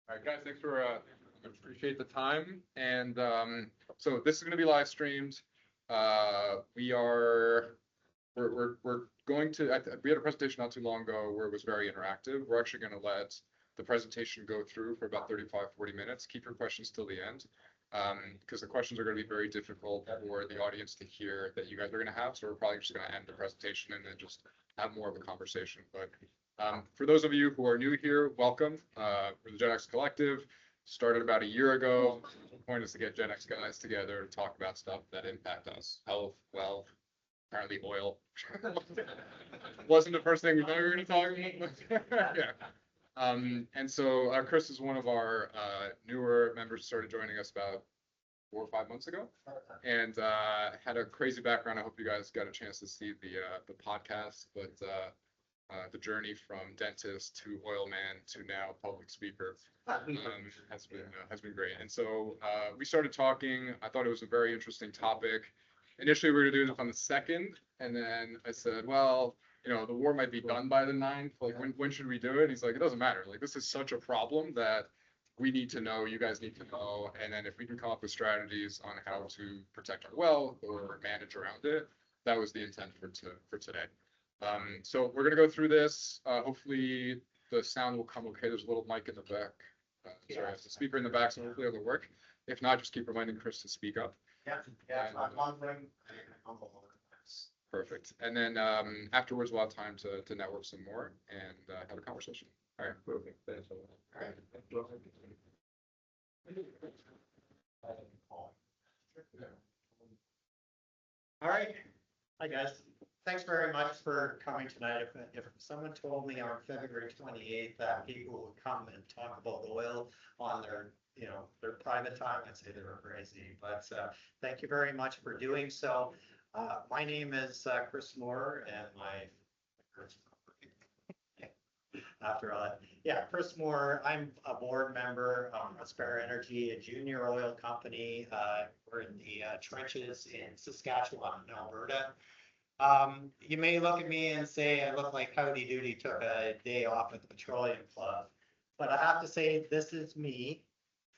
All right, guys, thanks for appreciate the time. And so this is going to be live streamed. We are we're going to we had a presentation not too long ago where it was very interactive. We're actually going to let the presentation go through for about 35-40 minutes. Keep your questions till the end. Because the questions are going to be very difficult for the audience to hear that you guys are going to have. So we're probably just going to end the presentation and then just have more of a conversation. But for those of you who are new here, welcome. We're the Gen X Collective. Started about a year ago. The point is to get Gen X guys together to talk about stuff that impact us. Health, wealth, apparently oil. Wasn't the first thing we thought we were going to talk about. Yeah. And so Chris is one of our newer members, started joining us about 4 or 5 months ago, and had a crazy background. I hope you guys got a chance to see the podcast, but the journey from dentist to oil man to now public speaker has been great. And so we started talking. I thought it was a very interesting topic. Initially, we were going to do this on the 2nd, and then I said, well, the war might be done by the 9th. Like, when should we do it? He's like, it doesn't matter. Like, this is such a problem that we need to know, you guys need to know. And then if we can come up with strategies on how to protect our wealth or manage around it, that was the intent for today. So we're going to go through this. Hopefully the sound will come okay. There's a little mic in the back. Sorry, there's a speaker in the back, so hopefully it'll work. If not, just keep reminding Chris to speak up. Yeah, I'm on ring. Perfect. And then afterwards, we'll have time to network some more and have a conversation. All right. Perfect. Thanks. All right. All right. Hi, guys. Thanks very much for coming tonight. If someone told me on February 28th that people would come and talk about oil on their private time, I'd say they were crazy. But thank you very much for doing so. My name is Chris Moore, and Chris Moore. I'm a board member of Prospera Energy, a junior oil company. We're in the trenches in Saskatchewan and Alberta. You may look at me and say I look like Howdy Doody took a day off at the Petroleum Club, but I have to say this is me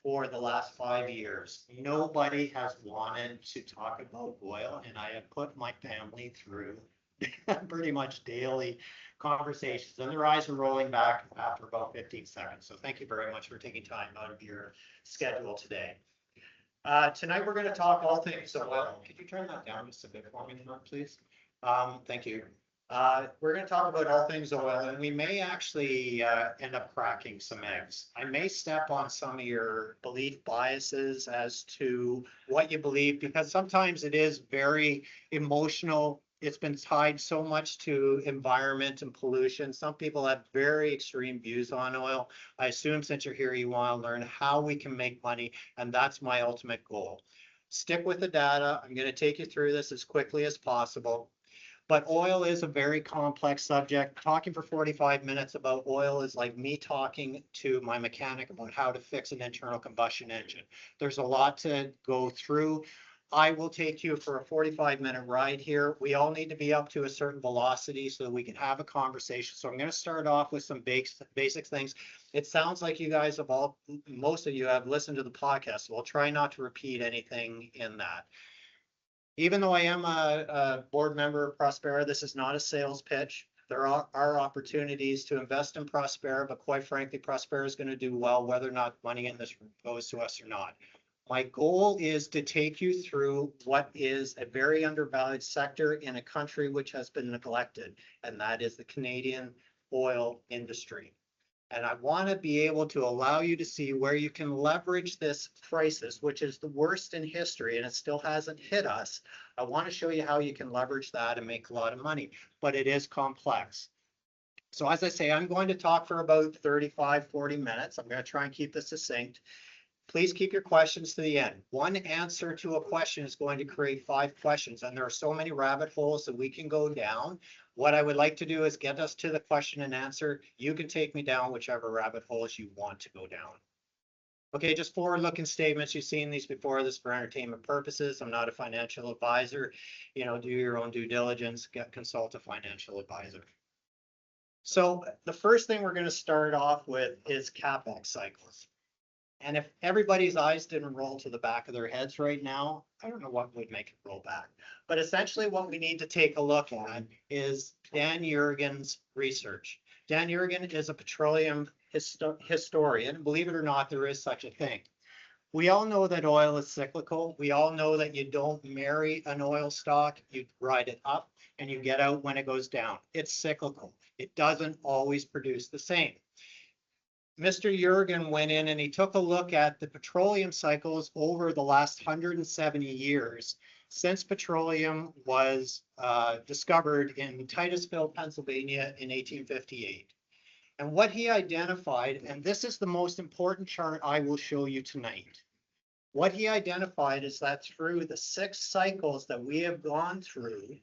for the last 5 years. Nobody has wanted to talk about oil, and I have put my family through pretty much daily conversations, and their eyes are rolling back after about 15 seconds. So thank you very much for taking time out of your schedule today. Tonight we're going to talk all things oil. Could you turn that down just a bit for me, please? Thank you. We're going to talk about all things oil, and we may actually end up cracking some eggs. I may step on some of your belief biases as to what you believe, because sometimes it is very emotional. It's been tied so much to environment and pollution. Some people have very extreme views on oil. I assume since you're here, you want to learn how we can make money, and that's my ultimate goal. Stick with the data. I'm going to take you through this as quickly as possible. But oil is a very complex subject. Talking for 45 minutes about oil is like me talking to my mechanic about how to fix an internal combustion engine. There's a lot to go through. I will take you for a 45-minute ride here. We all need to be up to a certain velocity so that we can have a conversation. So I'm going to start off with some basic things. It sounds like you guys have most of you have listened to the podcast, so I'll try not to repeat anything in that. Even though I am a board member of Prospera, this is not a sales pitch. There are opportunities to invest in Prospera, but quite frankly, Prospera is going to do well whether or not money in this goes to us or not. My goal is to take you through what is a very undervalued sector in a country which has been neglected, and that is the Canadian oil industry. And I want to be able to allow you to see where you can leverage this crisis, which is the worst in history, and it still hasn't hit us. I want to show you how you can leverage that and make a lot of money, but it is complex. So as I say, I'm going to talk for about 35-40 minutes. I'm going to try and keep this succinct. Please keep your questions to the end. One answer to a question is going to create 5 questions, and there are so many rabbit holes that we can go down. What I would like to do is get us to the question and answer. You can take me down whichever rabbit holes you want to go down. Okay, just forward-looking statements. You've seen these before. This is for entertainment purposes. I'm not a financial advisor. Do your own due diligence. Consult a financial advisor. So the first thing we're going to start off with is CapEx cycles. And if everybody's eyes didn't roll to the back of their heads right now, I don't know what would make it roll back. But essentially what we need to take a look at is Dan Jurgen's research. Dan Jurgen is a petroleum historian. Believe it or not, there is such a thing. We all know that oil is cyclical. We all know that you don't marry an oil stock, you ride it up and you get out when it goes down. It's cyclical. It doesn't always produce the same. Mr. Jurgen went in and he took a look at the petroleum cycles over the last 170 years since petroleum was discovered in Titusville, Pennsylvania in 1858. And what he identified, and this is the most important chart I will show you tonight. What he identified is that through the 6 cycles that we have gone through,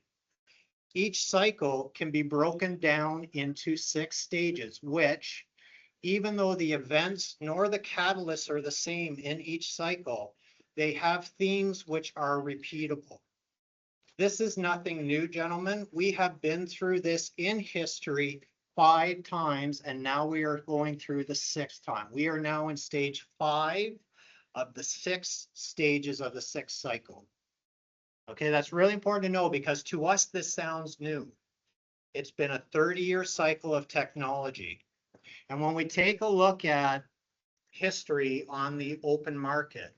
each cycle can be broken down into 6 stages, which, even though the events nor the catalysts are the same in each cycle, they have themes which are repeatable. This is nothing new, gentlemen. We have been through this in history 5 times, and now we are going through the 6th time. We are now in stage 5 of the 6 stages of the 6th cycle. Okay, that's really important to know because to us, this sounds new. It's been a 30-year cycle of technology. And when we take a look at history on the open market,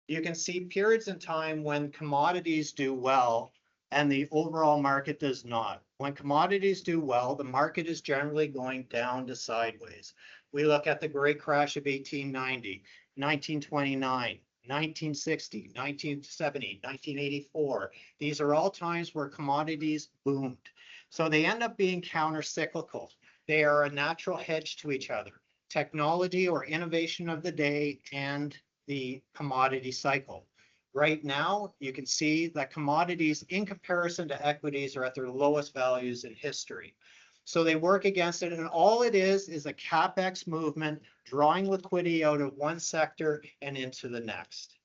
you can see periods in time when commodities do well and the overall market does not. When commodities do well, the market is generally going down to sideways. We look at the great crash of 1890, 1929, 1960, 1970, 1984. These are all times where commodities boomed. So they end up being counter-cyclical. They are a natural hedge to each other. Technology or innovation of the day and the commodity cycle. Right now, you can see that commodities in comparison to equities are at their lowest values in history. So they work against it, and all it is a CapEx movement drawing liquidity out of one sector and into the next.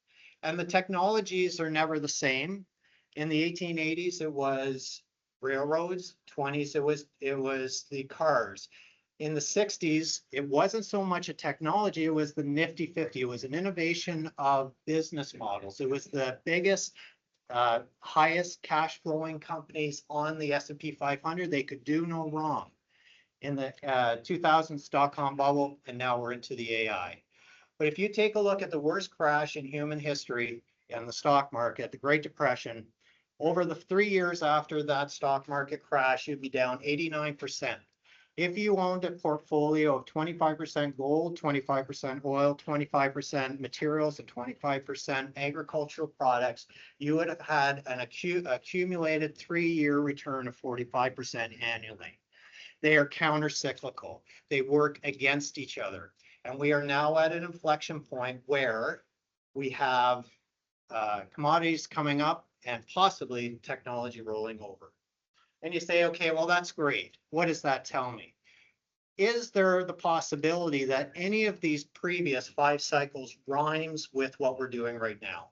And the technologies are never the same. In the 1880s, it was railroads. 20s, it was the cars. In the 60s, it wasn't so much a technology, it was the nifty 50. It was an innovation of business models. It was the biggest, highest cash flowing companies on the S&P 500. They could do no wrong. In the 2000s dot-com bubble, and now we're into the AI. But if you take a look at the worst crash in human history and the stock market, the Great Depression, over the 3 years after that stock market crash, you'd be down 89%. If you owned a portfolio of 25% gold, 25% oil, 25% materials, and 25% agricultural products, you would have had an accumulated 3-year return of 45% annually. They are counter-cyclical. They work against each other. And we are now at an inflection point where we have commodities coming up and possibly technology rolling over. And you say, okay, well, that's great. What does that tell me? Is there the possibility that any of these previous 5 cycles rhymes with what we're doing right now?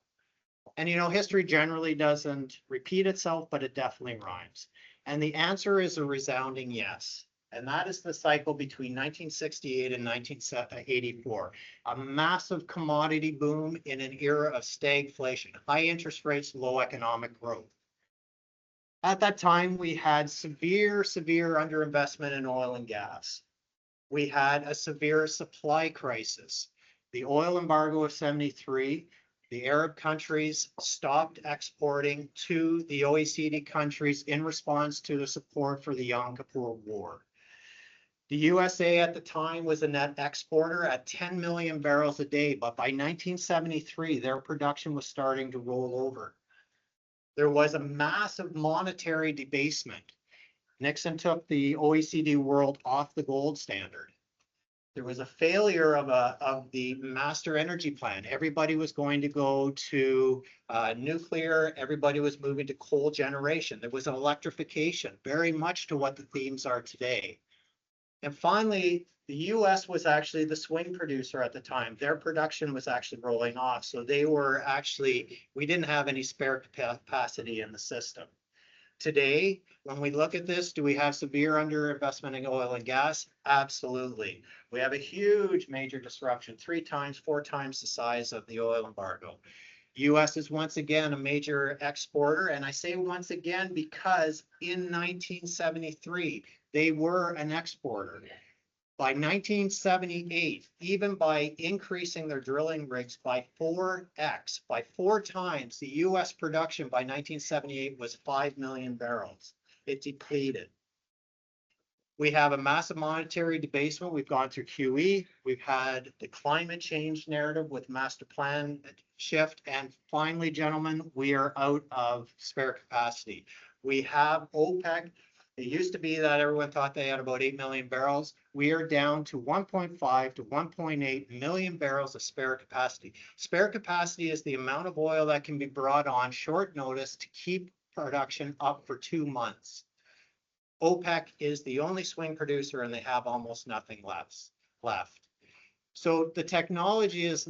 And history generally doesn't repeat itself, but it definitely rhymes. And the answer is a resounding yes. And that is the cycle between 1968 and 1984. A massive commodity boom in an era of stagflation, high interest rates, low economic growth. At that time, we had severe underinvestment in oil and gas. We had a severe supply crisis. The oil embargo of 73, the Arab countries stopped exporting to the OECD countries in response to the support for the Yom Kippur War. The USA at the time was a net exporter at 10 million barrels a day, but by 1973, their production was starting to roll over. There was a massive monetary debasement. Nixon took the OECD world off the gold standard. There was a failure of the master energy plan. Everybody was going to go to nuclear. Everybody was moving to coal generation. There was an electrification, very much to what the themes are today. And finally, the US was actually the swing producer at the time. Their production was actually rolling off. So we didn't have any spare capacity in the system. Today, when we look at this, do we have severe underinvestment in oil and gas? Absolutely. We have a huge major disruption, 3 times, 4 times the size of the oil embargo. US is once again a major exporter, and I say once again because in 1973, they were an exporter. By 1978, even by increasing their drilling rigs by 4x, by 4 times, the US production by 1978 was 5 million barrels. It depleted. We have a massive monetary debasement. We've gone through QE. We've had the climate change narrative with master plan shift. And finally, gentlemen, we are out of spare capacity. We have OPEC. It used to be that everyone thought they had about 8 million barrels. We are down to 1.5 to 1.8 million barrels of spare capacity. Spare capacity is the amount of oil that can be brought on short notice to keep production up for 2 months. OPEC is the only swing producer and they have almost nothing left. So the technology is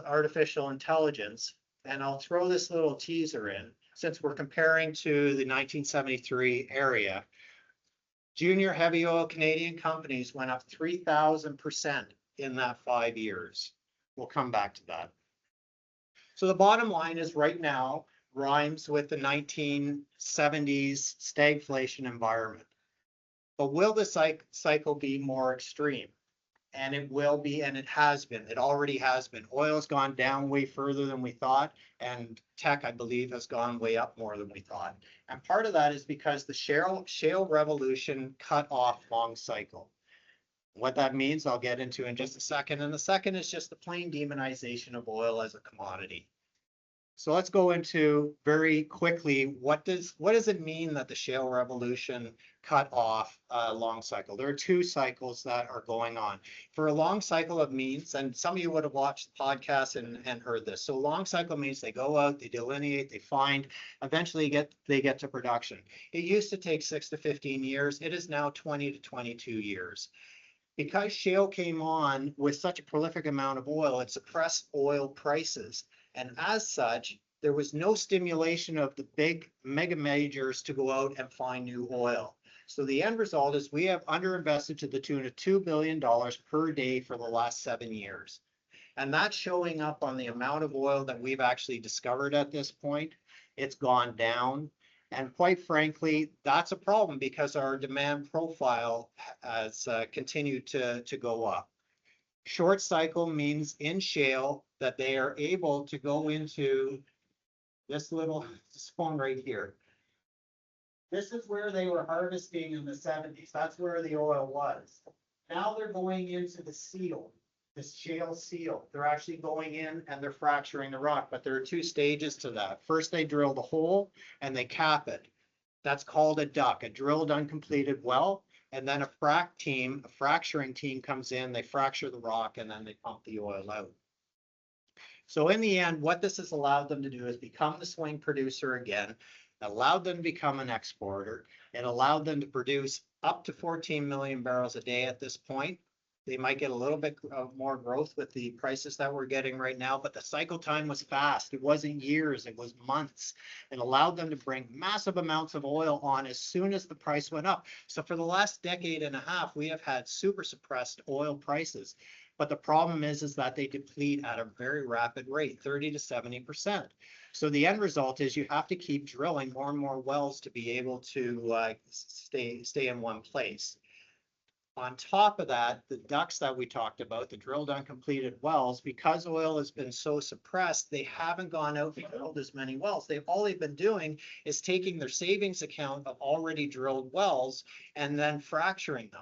artificial intelligence. And I'll throw this little teaser in since we're comparing to the 1973 area. Junior heavy oil Canadian companies went up 3,000% in that 5 years. We'll come back to that. So the bottom line is right now, rhymes with the 1970s stagflation environment. But will the cycle be more extreme? And it will be, and it has been. It already has been. Oil's gone down way further than we thought, and tech, I believe, has gone way up more than we thought. And part of that is because the shale revolution cut off long cycle. What that means, I'll get into in just a second. And the second is just the plain demonization of oil as a commodity. So let's go into very quickly, what does it mean that the shale revolution cut off a long cycle? There are 2 cycles that are going on. For a long cycle, it means, and some of you would have watched the podcast and heard this. So long cycle means they go out, they delineate, they find, eventually they get to production. It used to take 6 to 15 years. It is now 20 to 22 years. Because shale came on with such a prolific amount of oil, it suppressed oil prices. And as such, there was no stimulation of the big mega majors to go out and find new oil. So the end result is we have underinvested to the tune of $2 billion per day for the last 7 years. And that's showing up on the amount of oil that we've actually discovered at this point. It's gone down. And quite frankly, that's a problem because our demand profile has continued to go up. Short cycle means in shale that they are able to go into this little phone right here. This is where they were harvesting in the 70s. That's where the oil was. Now they're going into the seal, this shale seal. They're actually going in and they're fracturing the rock, but there are 2 stages to that. First, they drill the hole and they cap it. That's called a DUC, a drilled uncompleted well. And then a fracturing team comes in, they fracture the rock, and then they pump the oil out. So in the end, what this has allowed them to do is become the swing producer again, allowed them to become an exporter. It allowed them to produce up to 14 million barrels a day at this point. They might get a little bit more growth with the prices that we're getting right now, but the cycle time was fast. It wasn't years, it was months. It allowed them to bring massive amounts of oil on as soon as the price went up. So for the last decade and a half, we have had super suppressed oil prices. But the problem is that they deplete at a very rapid rate, 30 to 70%. So the end result is you have to keep drilling more and more wells to be able to stay in one place. On top of that, the DUCs that we talked about, the drilled uncompleted wells, because oil has been so suppressed, they haven't gone out and drilled as many wells. All they've been doing is taking their savings account of already drilled wells and then fracturing them.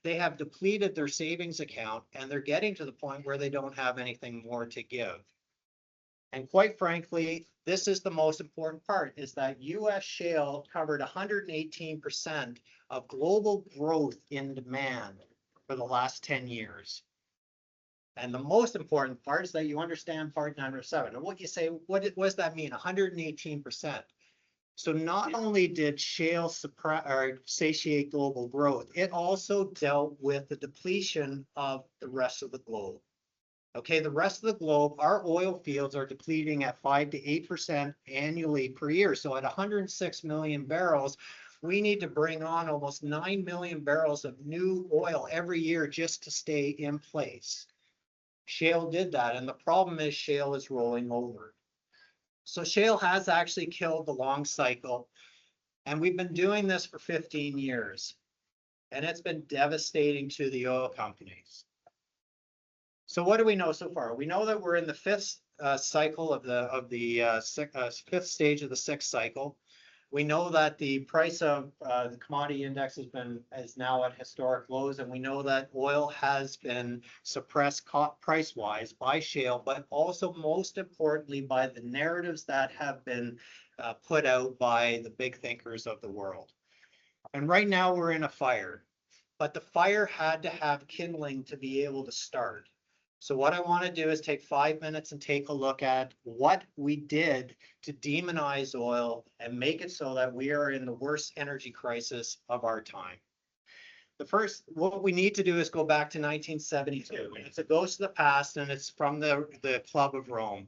They have depleted their savings account and they're getting to the point where they don't have anything more to give. And quite frankly, this is the most important part, is that US shale covered 118% of global growth in demand for the last 10 years. And the most important part is that you understand part 907. And what you say, what does that mean? 118%. So not only did shale satiate global growth, it also dealt with the depletion of the rest of the globe. Okay, the rest of the globe, our oil fields are depleting at 5 to 8% annually per year. So at 106 million barrels, we need to bring on almost 9 million barrels of new oil every year just to stay in place. Shale did that, and the problem is shale is rolling over. So shale has actually killed the long cycle, and we've been doing this for 15 years, and it's been devastating to the oil companies. So what do we know so far? We know that we're in the fifth cycle of the fifth stage of the sixth cycle. We know that the price of the commodity index is now at historic lows, and we know that oil has been suppressed price-wise by shale, but also most importantly by the narratives that have been put out by the big thinkers of the world. And right now we're in a fire, but the fire had to have kindling to be able to start. So what I want to do is take 5 minutes and take a look at what we did to demonize oil and make it so that we are in the worst energy crisis of our time. What we need to do is go back to 1972. It's a ghost of the past, and it's from the Club of Rome.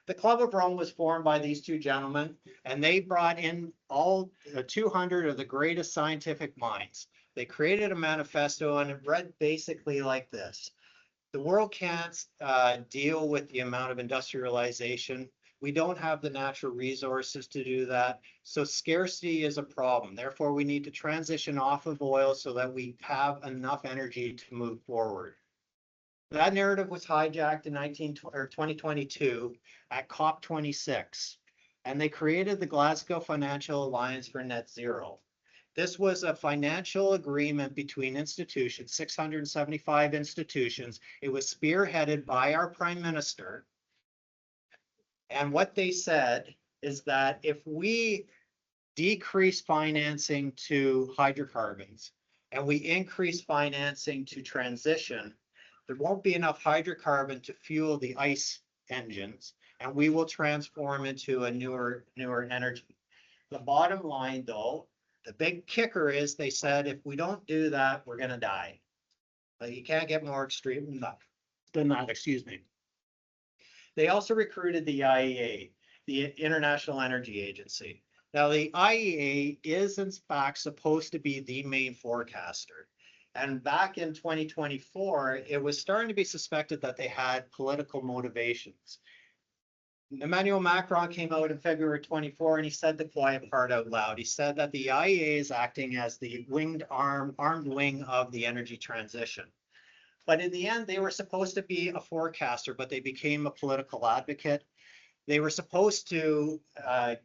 The Club of Rome was formed by these two gentlemen, and they brought in all 200 of the greatest scientific minds. They created a manifesto, and it read basically like this. The world can't deal with the amount of industrialization. We don't have the natural resources to do that. So scarcity is a problem. Therefore, we need to transition off of oil so that we have enough energy to move forward. That narrative was hijacked in 2022 at COP26, and they created the Glasgow Financial Alliance for Net Zero. This was a financial agreement between institutions, 675 institutions. It was spearheaded by our Prime Minister. And what they said is that if we decrease financing to hydrocarbons and we increase financing to transition, there won't be enough hydrocarbon to fuel the ICE engines, and we will transform into a newer energy. The bottom line, though, the big kicker is they said, if we don't do that, we're going to die. But you can't get more extreme than that, excuse me. They also recruited the IEA, the International Energy Agency. Now, the IEA is in fact supposed to be the main forecaster. And back in 2024, it was starting to be suspected that they had political motivations. Emmanuel Macron came out in February 24, and he said the quiet part out loud. He said that the IEA is acting as the armed wing of the energy transition. But in the end, they were supposed to be a forecaster, but they became a political advocate. They were supposed to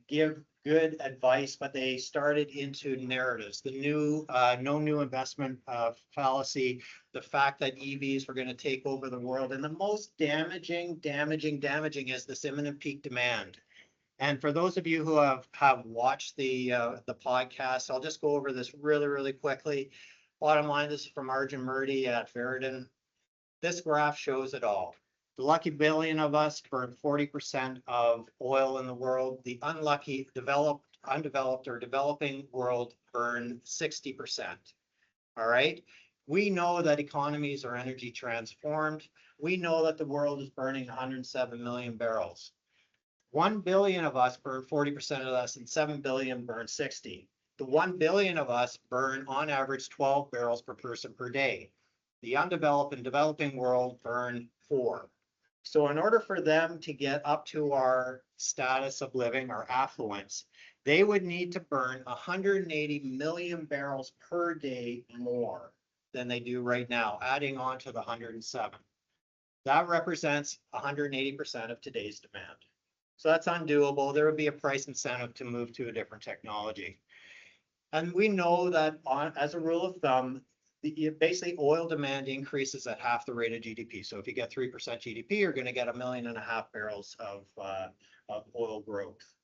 give good advice, but they started into narratives. The new no new investment fallacy, the fact that EVs were going to take over the world, and the most damaging is this imminent peak demand. And for those of you who have watched the podcast, I'll just go over this really quickly. Bottom line, this is from Arjun Murti at Veridan. This graph shows it all. The lucky billion of us burn 40% of oil in the world. The unlucky undeveloped or developing world burn 60%. All right. We know that economies are energy transformed. We know that the world is burning 107 million barrels. 1 billion of us burn 40% of this, and 7 billion burn 60. The 1 billion of us burn on average 12 barrels per person per day. The undeveloped and developing world burn 4. So in order for them to get up to our status of living, our affluence, they would need to burn 180 million barrels per day more than they do right now, adding on to the 107. That represents 180% of today's demand. So that's undoable. There would be a price incentive to move to a different technology. And we know that as a rule of thumb, basically oil demand increases at half the rate of GDP. So if you get 3% GDP, you're going to get 1.5 million barrels of oil growth.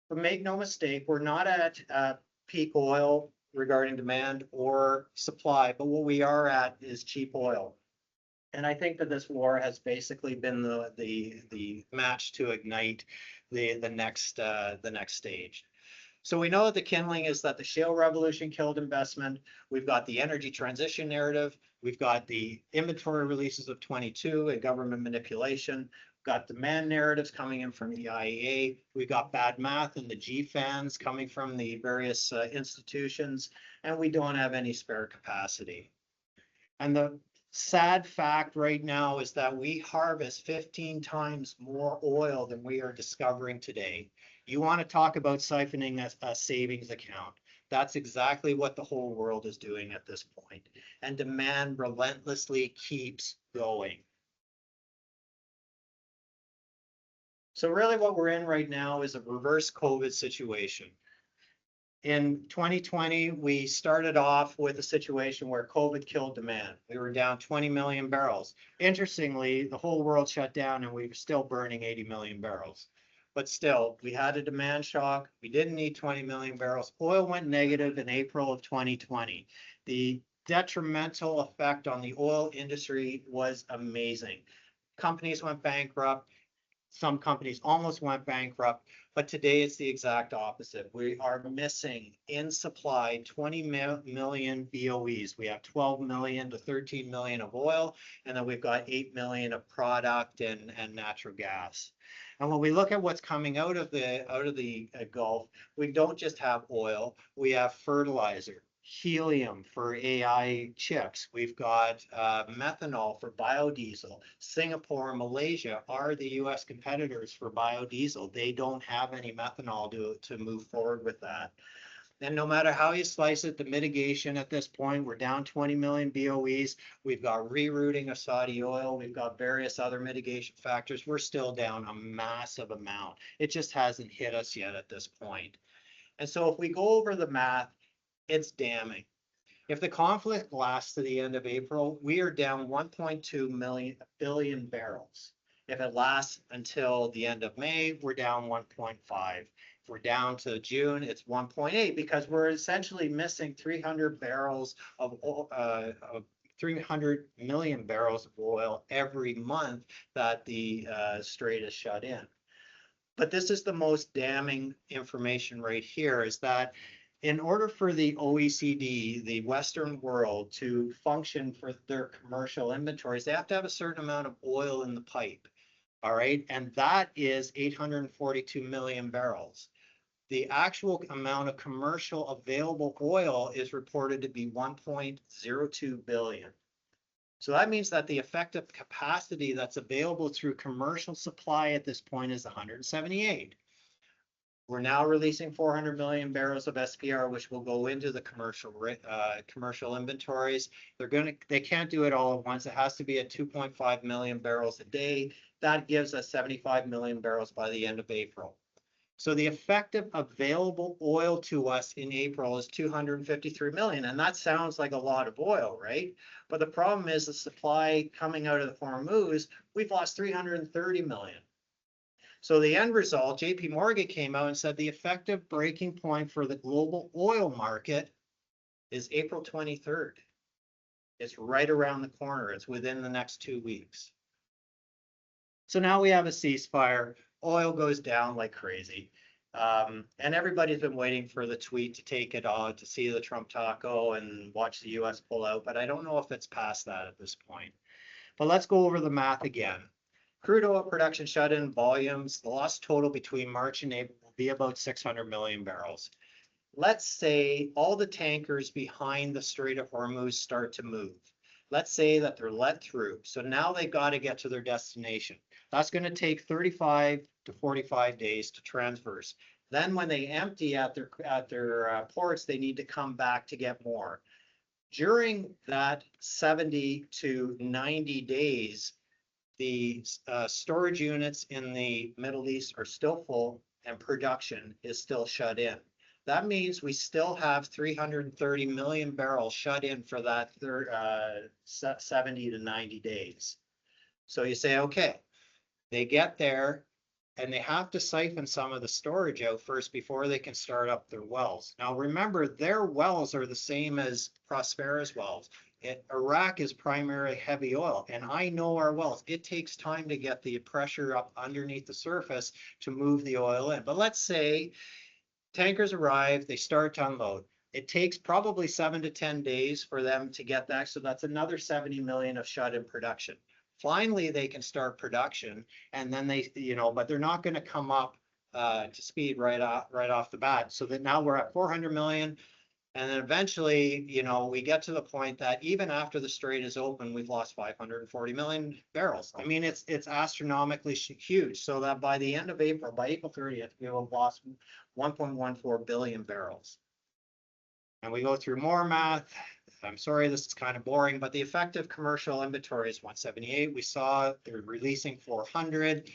But make no mistake, we're not at peak oil regarding demand or supply, but what we are at is cheap oil. And I think that this war has basically been the match to ignite the next stage. So we know that the kindling is that the shale revolution killed investment. We've got the energy transition narrative. We've got the inventory releases of 22 and government manipulation. We've got demand narratives coming in from the IEA. We've got bad math and the GFANs coming from the various institutions, and we don't have any spare capacity. And the sad fact right now is that we harvest 15 times more oil than we are discovering today. You want to talk about siphoning a savings account. That's exactly what the whole world is doing at this point. And demand relentlessly keeps going. So really what we're in right now is a reverse COVID situation. In 2020, we started off with a situation where COVID killed demand. We were down 20 million barrels. Interestingly, the whole world shut down and we were still burning 80 million barrels. But still, we had a demand shock. We didn't need 20 million barrels. Oil went negative in April of 2020. The detrimental effect on the oil industry was amazing. Companies went bankrupt. Some companies almost went bankrupt, but today it's the exact opposite. We are missing in supply 20 million BOEs. We have 12 million to 13 million of oil, and then we've got 8 million of product and natural gas. And when we look at what's coming out of the Gulf, we don't just have oil, we have fertilizer, helium for AI chips. We've got methanol for biodiesel. Singapore and Malaysia are the US competitors for biodiesel. They don't have any methanol to move forward with that. And no matter how you slice it, the mitigation at this point, we're down 20 million BOEs. We've got rerouting of Saudi oil. We've got various other mitigation factors. We're still down a massive amount. It just hasn't hit us yet at this point. And so if we go over the math, it's damning. If the conflict lasts to the end of April, we are down 1.2 billion barrels. If it lasts until the end of May, we're down 1.5. If we're down to June, it's 1.8 because we're essentially missing 300 barrels of 300 million barrels of oil every month that the strait is shut in. But this is the most damning information right here, is that in order for the OECD, the Western world, to function for their commercial inventories, they have to have a certain amount of oil in the pipe. All right. And that is 842 million barrels. The actual amount of commercial available oil is reported to be 1.02 billion. So that means that the effective capacity that's available through commercial supply at this point is 178. We're now releasing 400 million barrels of SPR, which will go into the commercial inventories. They can't do it all at once. It has to be at 2.5 million barrels a day. That gives us 75 million barrels by the end of April. So the effective available oil to us in April is 253 million. And that sounds like a lot of oil, right? But the problem is the supply coming out of the Hormuz, we've lost 330 million. So the end result, JP Morgan came out and said the effective breaking point for the global oil market is April 23rd. It's right around the corner. It's within the next 2 weeks. So now we have a ceasefire. Oil goes down like crazy. And everybody's been waiting for the tweet to take it on, to see the Trump taco and watch the US pull out. But I don't know if it's past that at this point. But let's go over the math again. Crude oil production shut-in volumes, the lost total between March and April will be about 600 million barrels. Let's say all the tankers behind the Strait of Hormuz start to move. Let's say that they're let through. So now they've got to get to their destination. That's going to take 35 to 45 days to transverse. Then when they empty at their ports, they need to come back to get more. During that 70 to 90 days, the storage units in the Middle East are still full and production is still shut in. That means we still have 330 million barrels shut in for that 70 to 90 days. So you say, okay, they get there and they have to siphon some of the storage out first before they can start up their wells. Now remember, their wells are the same as Prospera's wells. Iraq is primarily heavy oil, and I know our wells. It takes time to get the pressure up underneath the surface to move the oil in. But let's say tankers arrive, they start to unload. It takes probably 7 to 10 days for them to get that. So that's another 70 million of shut-in production. Finally, they can start production, and then they, but they're not going to come up to speed right off the bat. So that now we're at 400 million. And then eventually, we get to the point that even after the strait is open, we've lost 540 million barrels. I mean, it's astronomically huge. So that by the end of April, by April 30th, we will have lost 1.14 billion barrels. And we go through more math. I'm sorry, this is kind of boring, but the effective commercial inventory is 178. We saw they're releasing 400.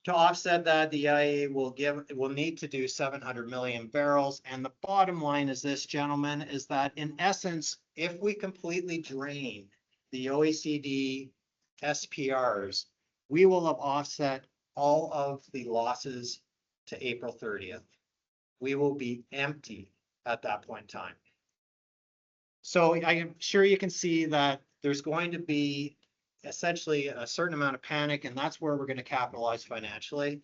To offset that, the EIA will need to do 700 million barrels. And the bottom line is this, gentlemen, is that in essence, if we completely drain the OECD SPRs, we will have offset all of the losses to April 30th. We will be empty at that point in time. So I am sure you can see that there's going to be essentially a certain amount of panic, and that's where we're going to capitalize financially.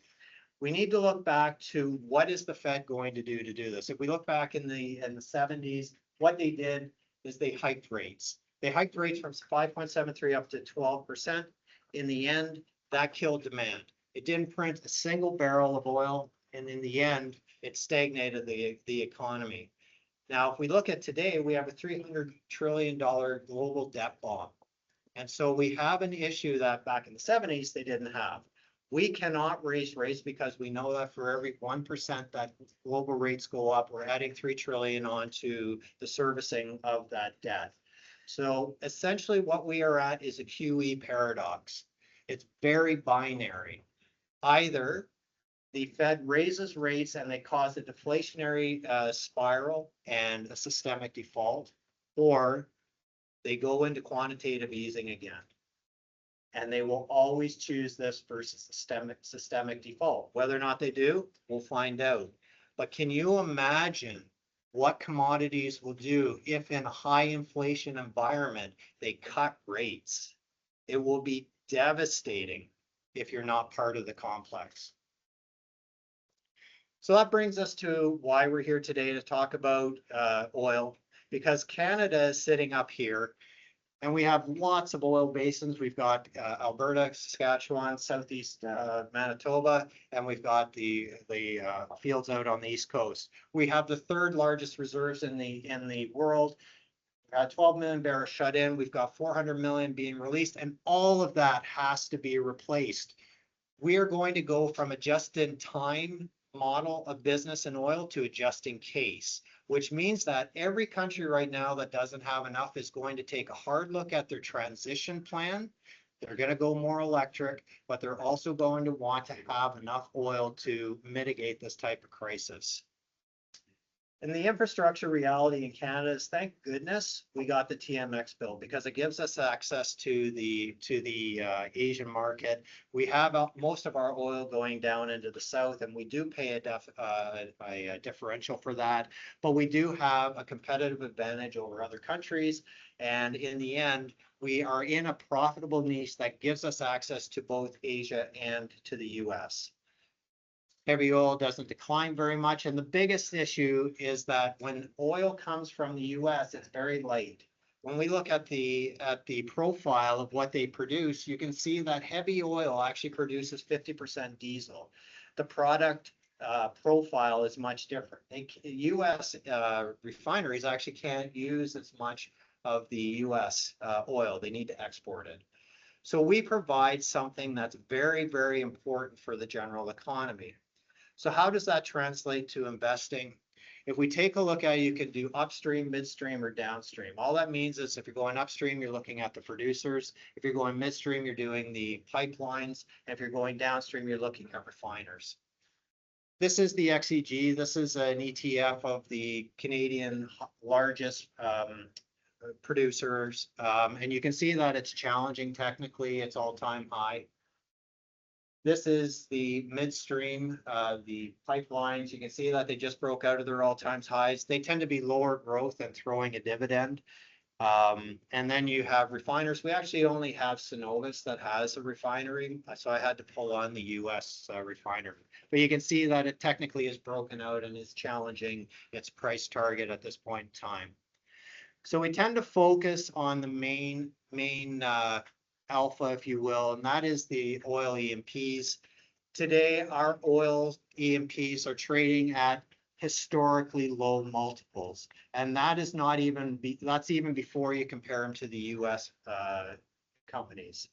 We need to look back to what is the Fed going to do this. If we look back in the 70s, what they did is they hiked rates. They hiked rates from 5.73 up to 12%. In the end, that killed demand. It didn't print a single barrel of oil, and in the end, it stagnated the economy. Now, if we look at today, we have a $300 trillion global debt bomb. And so we have an issue that back in the 70s, they didn't have. We cannot raise rates because we know that for every 1% that global rates go up, we're adding 3 trillion onto the servicing of that debt. So essentially what we are at is a QE paradox. It's very binary. Either the Fed raises rates and they cause a deflationary spiral and a systemic default, or they go into quantitative easing again. And they will always choose this versus systemic default. Whether or not they do, we'll find out. But can you imagine what commodities will do if in a high inflation environment, they cut rates? It will be devastating if you're not part of the complex. So that brings us to why we're here today to talk about oil, because Canada is sitting up here and we have lots of oil basins. We've got Alberta, Saskatchewan, southeast Manitoba, and we've got the fields out on the east coast. We have the third largest reserves in the world. 12 million barrels shut in. We've got 400 million being released, and all of that has to be replaced. We are going to go from a just-in-time model of business in oil to a just-in-case, which means that every country right now that doesn't have enough is going to take a hard look at their transition plan. They're going to go more electric, but they're also going to want to have enough oil to mitigate this type of crisis. And the infrastructure reality in Canada is, thank goodness we got the TMX bill, because it gives us access to the Asian market. We have most of our oil going down into the south, and we do pay a differential for that. But we do have a competitive advantage over other countries. And in the end, we are in a profitable niche that gives us access to both Asia and to the US. Heavy oil doesn't decline very much. And the biggest issue is that when oil comes from the US, it's very light. When we look at the profile of what they produce, you can see that heavy oil actually produces 50% diesel. The product profile is much different. US refineries actually can't use as much of the US oil. They need to export it. So we provide something that's very, very important for the general economy. So how does that translate to investing? If we take a look at it, you can do upstream, midstream, or downstream. All that means is if you're going upstream, you're looking at the producers. If you're going midstream, you're doing the pipelines. And if you're going downstream, you're looking at refiners. This is the XEG. This is an ETF of the Canadian largest producers. And you can see that it's challenging technically. It's all-time high. This is the midstream, the pipelines. You can see that they just broke out of their all-time highs. They tend to be lower growth than throwing a dividend. And then you have refiners. We actually only have Cenovus that has a refinery, so I had to pull on the US refinery. But you can see that it technically is broken out and is challenging its price target at this point in time. So we tend to focus on the main alpha, if you will, and that is the oil E&Ps. Today, our oil E&Ps are trading at historically low multiples. And that is not even, that's even before you compare them to the US companies.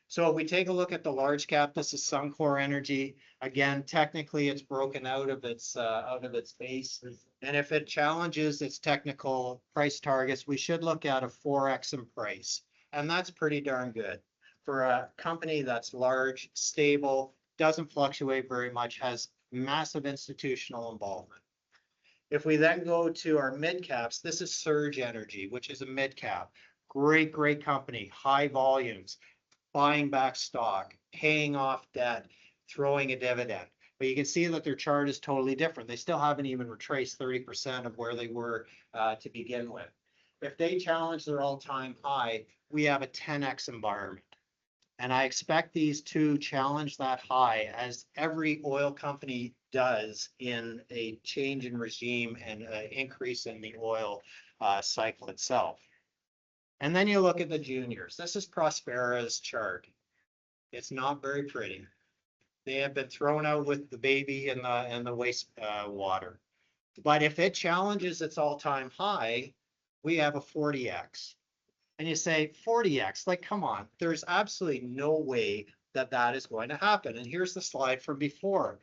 So if we take a look at the large cap, this is Suncor Energy. Again, technically it's broken out of its base. And if it challenges its technical price targets, we should look at a 4x in price. And that's pretty darn good for a company that's large, stable, doesn't fluctuate very much, has massive institutional involvement. If we then go to our mid caps, this is Surge Energy, which is a mid cap. Great, great company, high volumes, buying back stock, paying off debt, throwing a dividend. But you can see that their chart is totally different. They still haven't even retraced 30% of where they were to begin with. If they challenge their all-time high, we have a 10x environment. And I expect these to challenge that high, as every oil company does in a change in regime and an increase in the oil cycle itself. And then you look at the juniors. This is Prospera's chart. It's not very pretty. They have been thrown out with the baby and the waste water. But if it challenges its all-time high, we have a 40x. And you say 40x, like, come on, there's absolutely no way that that is going to happen. And here's the slide from before.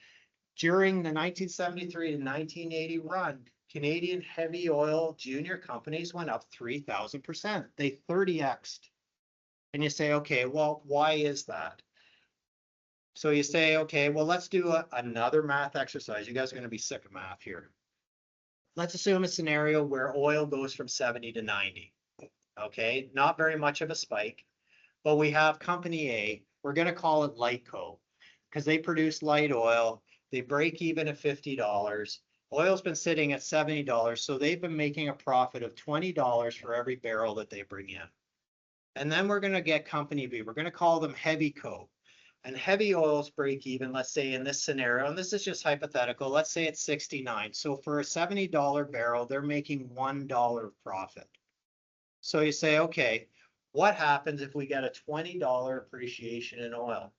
During the 1973 to 1980 run, Canadian heavy oil junior companies went up 3,000%. They 30x'd. And you say, okay, well, why is that? So you say, okay, well, let's do another math exercise. You guys are going to be sick of math here. Let's assume a scenario where oil goes from 70 to 90. Okay, not very much of a spike, but we have company A. We're going to call it Lightco because they produce light oil. They break even at $50. Oil's been sitting at $70, so they've been making a profit of $20 for every barrel that they bring in. And then we're going to get company B. We're going to call them Heavy Co. And heavy oils break even, let's say in this scenario, and this is just hypothetical, let's say it's 69. So for a $70 barrel, they're making $1 profit. So you say, okay, what happens if we get a $20 appreciation in oil?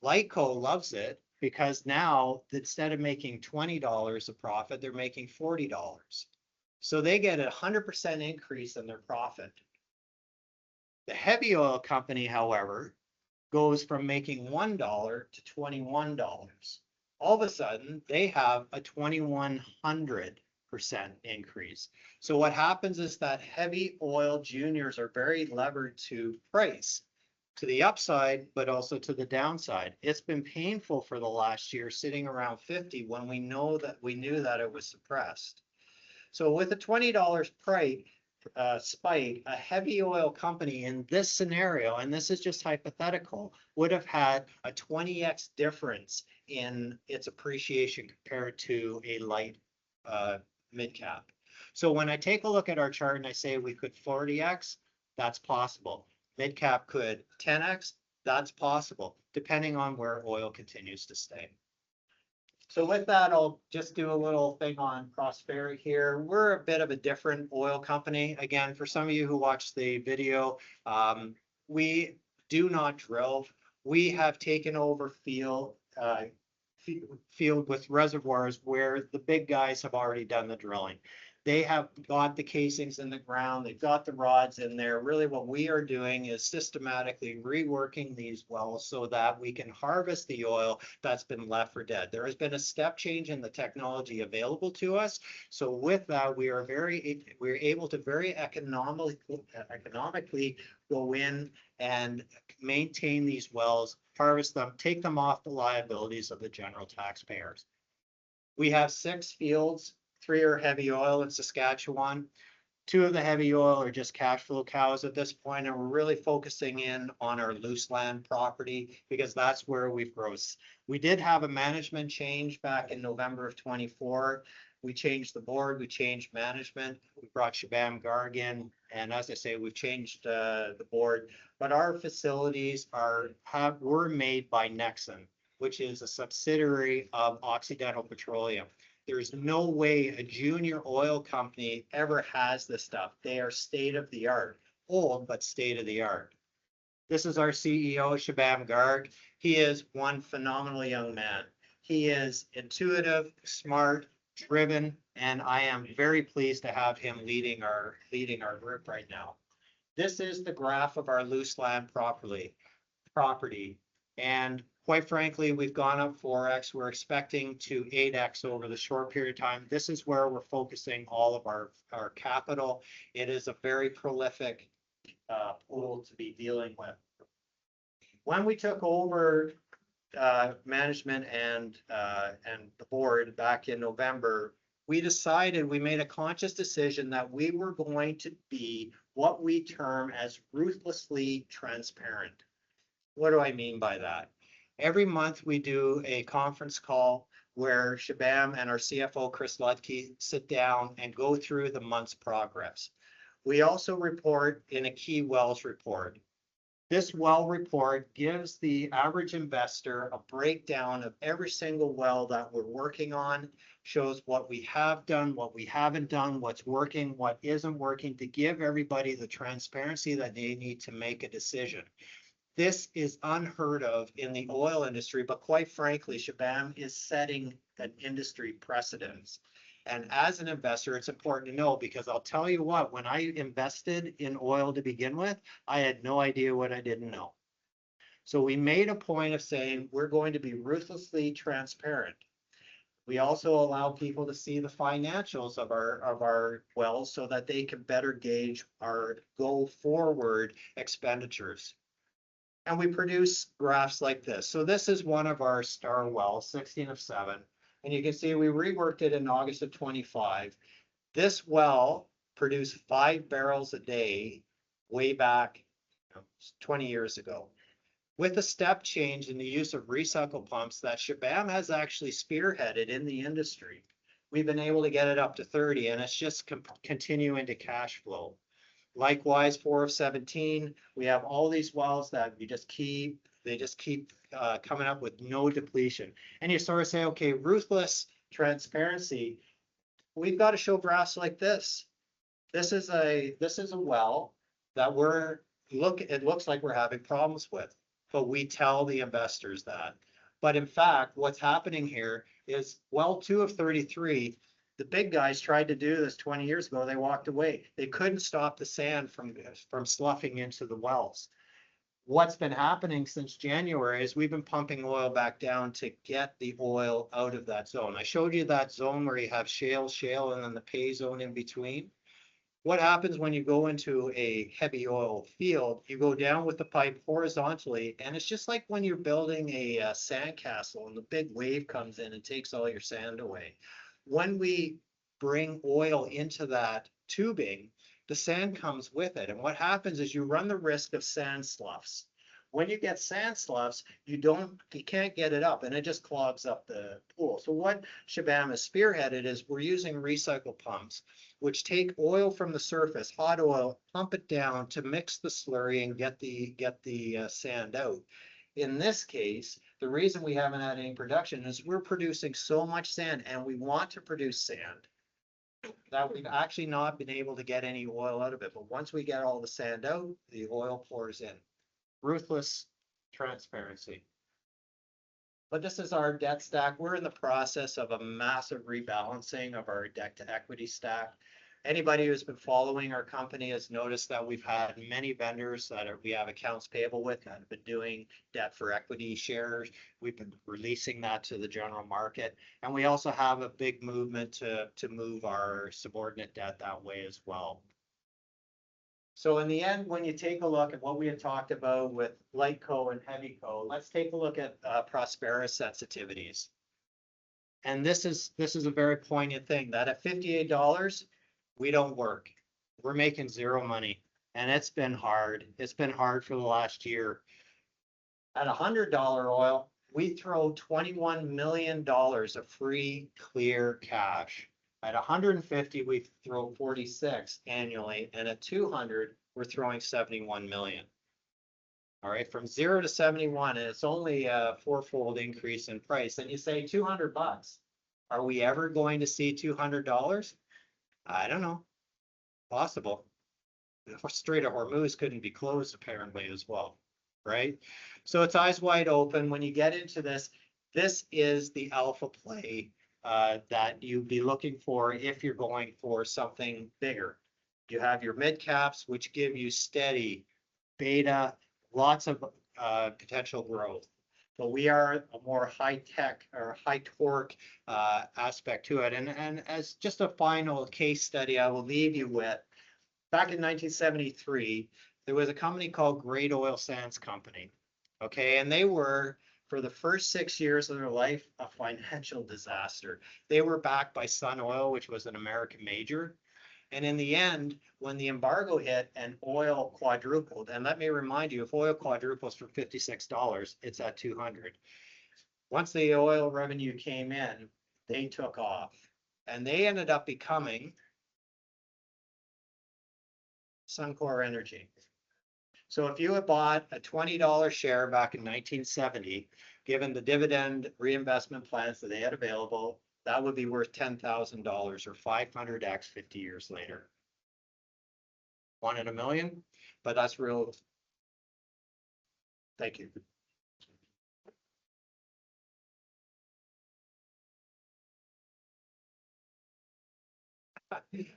Lightco loves it because now instead of making $20 a profit, they're making $40. So they get a 100% increase in their profit. The heavy oil company, however, goes from making $1 to $21. All of a sudden, they have a 2,100% increase. So what happens is that heavy oil juniors are very levered to price, to the upside, but also to the downside. It's been painful for the last year, sitting around 50 when we knew that it was suppressed. So with a $20 price spike, a heavy oil company in this scenario, and this is just hypothetical, would have had a 20x difference in its appreciation compared to a light mid cap. So when I take a look at our chart and I say we could 40x, that's possible. Mid cap could 10x, that's possible, depending on where oil continues to stay. So with that, I'll just do a little thing on Prospera here. We're a bit of a different oil company. Again, for some of you who watched the video, we do not drill. We have taken over field with reservoirs where the big guys have already done the drilling. They have got the casings in the ground. They've got the rods in there. Really what we are doing is systematically reworking these wells so that we can harvest the oil that's been left for dead. There has been a step change in the technology available to us. So with that, we're able to very economically go in and maintain these wells, harvest them, take them off the liabilities of the general taxpayers. We have 6 fields. 3 are heavy oil in Saskatchewan. 2 of the heavy oil are just cash flow cows at this point, and we're really focusing in on our loose land property because that's where we've grown. We did have a management change back in November of 24. We changed the board, we changed management, we brought Shabam Garg in, and as I say, we've changed the board. But our facilities were made by Nexen, which is a subsidiary of Occidental Petroleum. There's no way a junior oil company ever has this stuff. They are state of the art, old, but state of the art. This is our CEO, Shabam Garg. He is one phenomenal young man. He is intuitive, smart, driven, and I am very pleased to have him leading our group right now. This is the graph of our loose land property. And quite frankly, we've gone up 4x. We're expecting to 8x over the short period of time. This is where we're focusing all of our capital. It is a very prolific pool to be dealing with. When we took over management and the board back in November, we made a conscious decision that we were going to be what we term as ruthlessly transparent. What do I mean by that? Every month we do a conference call where Shabam and our CFO, Chris Ludke, sit down and go through the month's progress. We also report in a key wells report. This well report gives the average investor a breakdown of every single well that we're working on, shows what we have done, what we haven't done, what's working, what isn't working, to give everybody the transparency that they need to make a decision. This is unheard of in the oil industry, but quite frankly, Shabam is setting an industry precedent. And as an investor, it's important to know, because I'll tell you what, when I invested in oil to begin with, I had no idea what I didn't know. So we made a point of saying we're going to be ruthlessly transparent. We also allow people to see the financials of our wells so that they can better gauge our go forward expenditures. And we produce graphs like this. So this is one of our star wells, 16 of 7. And you can see we reworked it in August of 25. This well produced 5 barrels a day way back 20 years ago. With a step change in the use of recycle pumps that Shabam has actually spearheaded in the industry, we've been able to get it up to 30, and it's just continuing to cash flow. Likewise, 4 of 17, we have all these wells that they just keep coming up with no depletion. And you sort of say, okay, ruthless transparency, we've got to show graphs like this. This is a well that it looks like we're having problems with, but we tell the investors that. But in fact, what's happening here is well 2 of 33, the big guys tried to do this 20 years ago. They walked away. They couldn't stop the sand from sloughing into the wells. What's been happening since January is we've been pumping oil back down to get the oil out of that zone. I showed you that zone where you have shale, and then the pay zone in between. What happens when you go into a heavy oil field? You go down with the pipe horizontally, and it's just like when you're building a sandcastle and the big wave comes in and takes all your sand away. When we bring oil into that tubing, the sand comes with it. And what happens is you run the risk of sand sloughs. When you get sand sloughs, you can't get it up, and it just clogs up the pool. So what Shabam has spearheaded is we're using recycle pumps, which take oil from the surface, hot oil, pump it down to mix the slurry and get the sand out. In this case, the reason we haven't had any production is we're producing so much sand, and we want to produce sand, that we've actually not been able to get any oil out of it. But once we get all the sand out, the oil pours in. Ruthless transparency. But this is our debt stack. We're in the process of a massive rebalancing of our debt to equity stack. Anybody who's been following our company has noticed that we've had many vendors that we have accounts payable with that have been doing debt for equity shares. We've been releasing that to the general market. And we also have a big movement to move our subordinate debt that way as well. So in the end, when you take a look at what we had talked about with light co and heavy co, let's take a look at Prospera sensitivities. And this is a very poignant thing, that at $58, we don't work. We're making zero money, and it's been hard. It's been hard for the last year. At $100 oil, we throw $21 million of free, clear cash At 150, we throw 46 annually, and at 200, we're throwing 71 million. All right, from 0 to 71, and it's only a fourfold increase in price. And you say $200. Are we ever going to see $200? I don't know. Possible. The Strait of Hormuz couldn't be closed apparently as well, right? So it's eyes wide open. When you get into this, this is the alpha play that you'd be looking for if you're going for something bigger. You have your mid caps, which give you steady beta, lots of potential growth. But we are a more high tech or high torque aspect to it. And as just a final case study, I will leave you with, back in 1973, there was a company called Great Oil Sands Company. Okay, and they were, for the first 6 years of their life, a financial disaster. They were backed by Sun Oil, which was an American major. And in the end, when the embargo hit and oil quadrupled, and let me remind you, if oil quadruples from $56, it's at 200. Once the oil revenue came in, they took off, and they ended up becoming Suncor Energy. So if you had bought a $20 share back in 1970, given the dividend reinvestment plans that they had available, that would be worth $10,000 or 500x 50 years later. 1 in a million, but that's real. Thank you.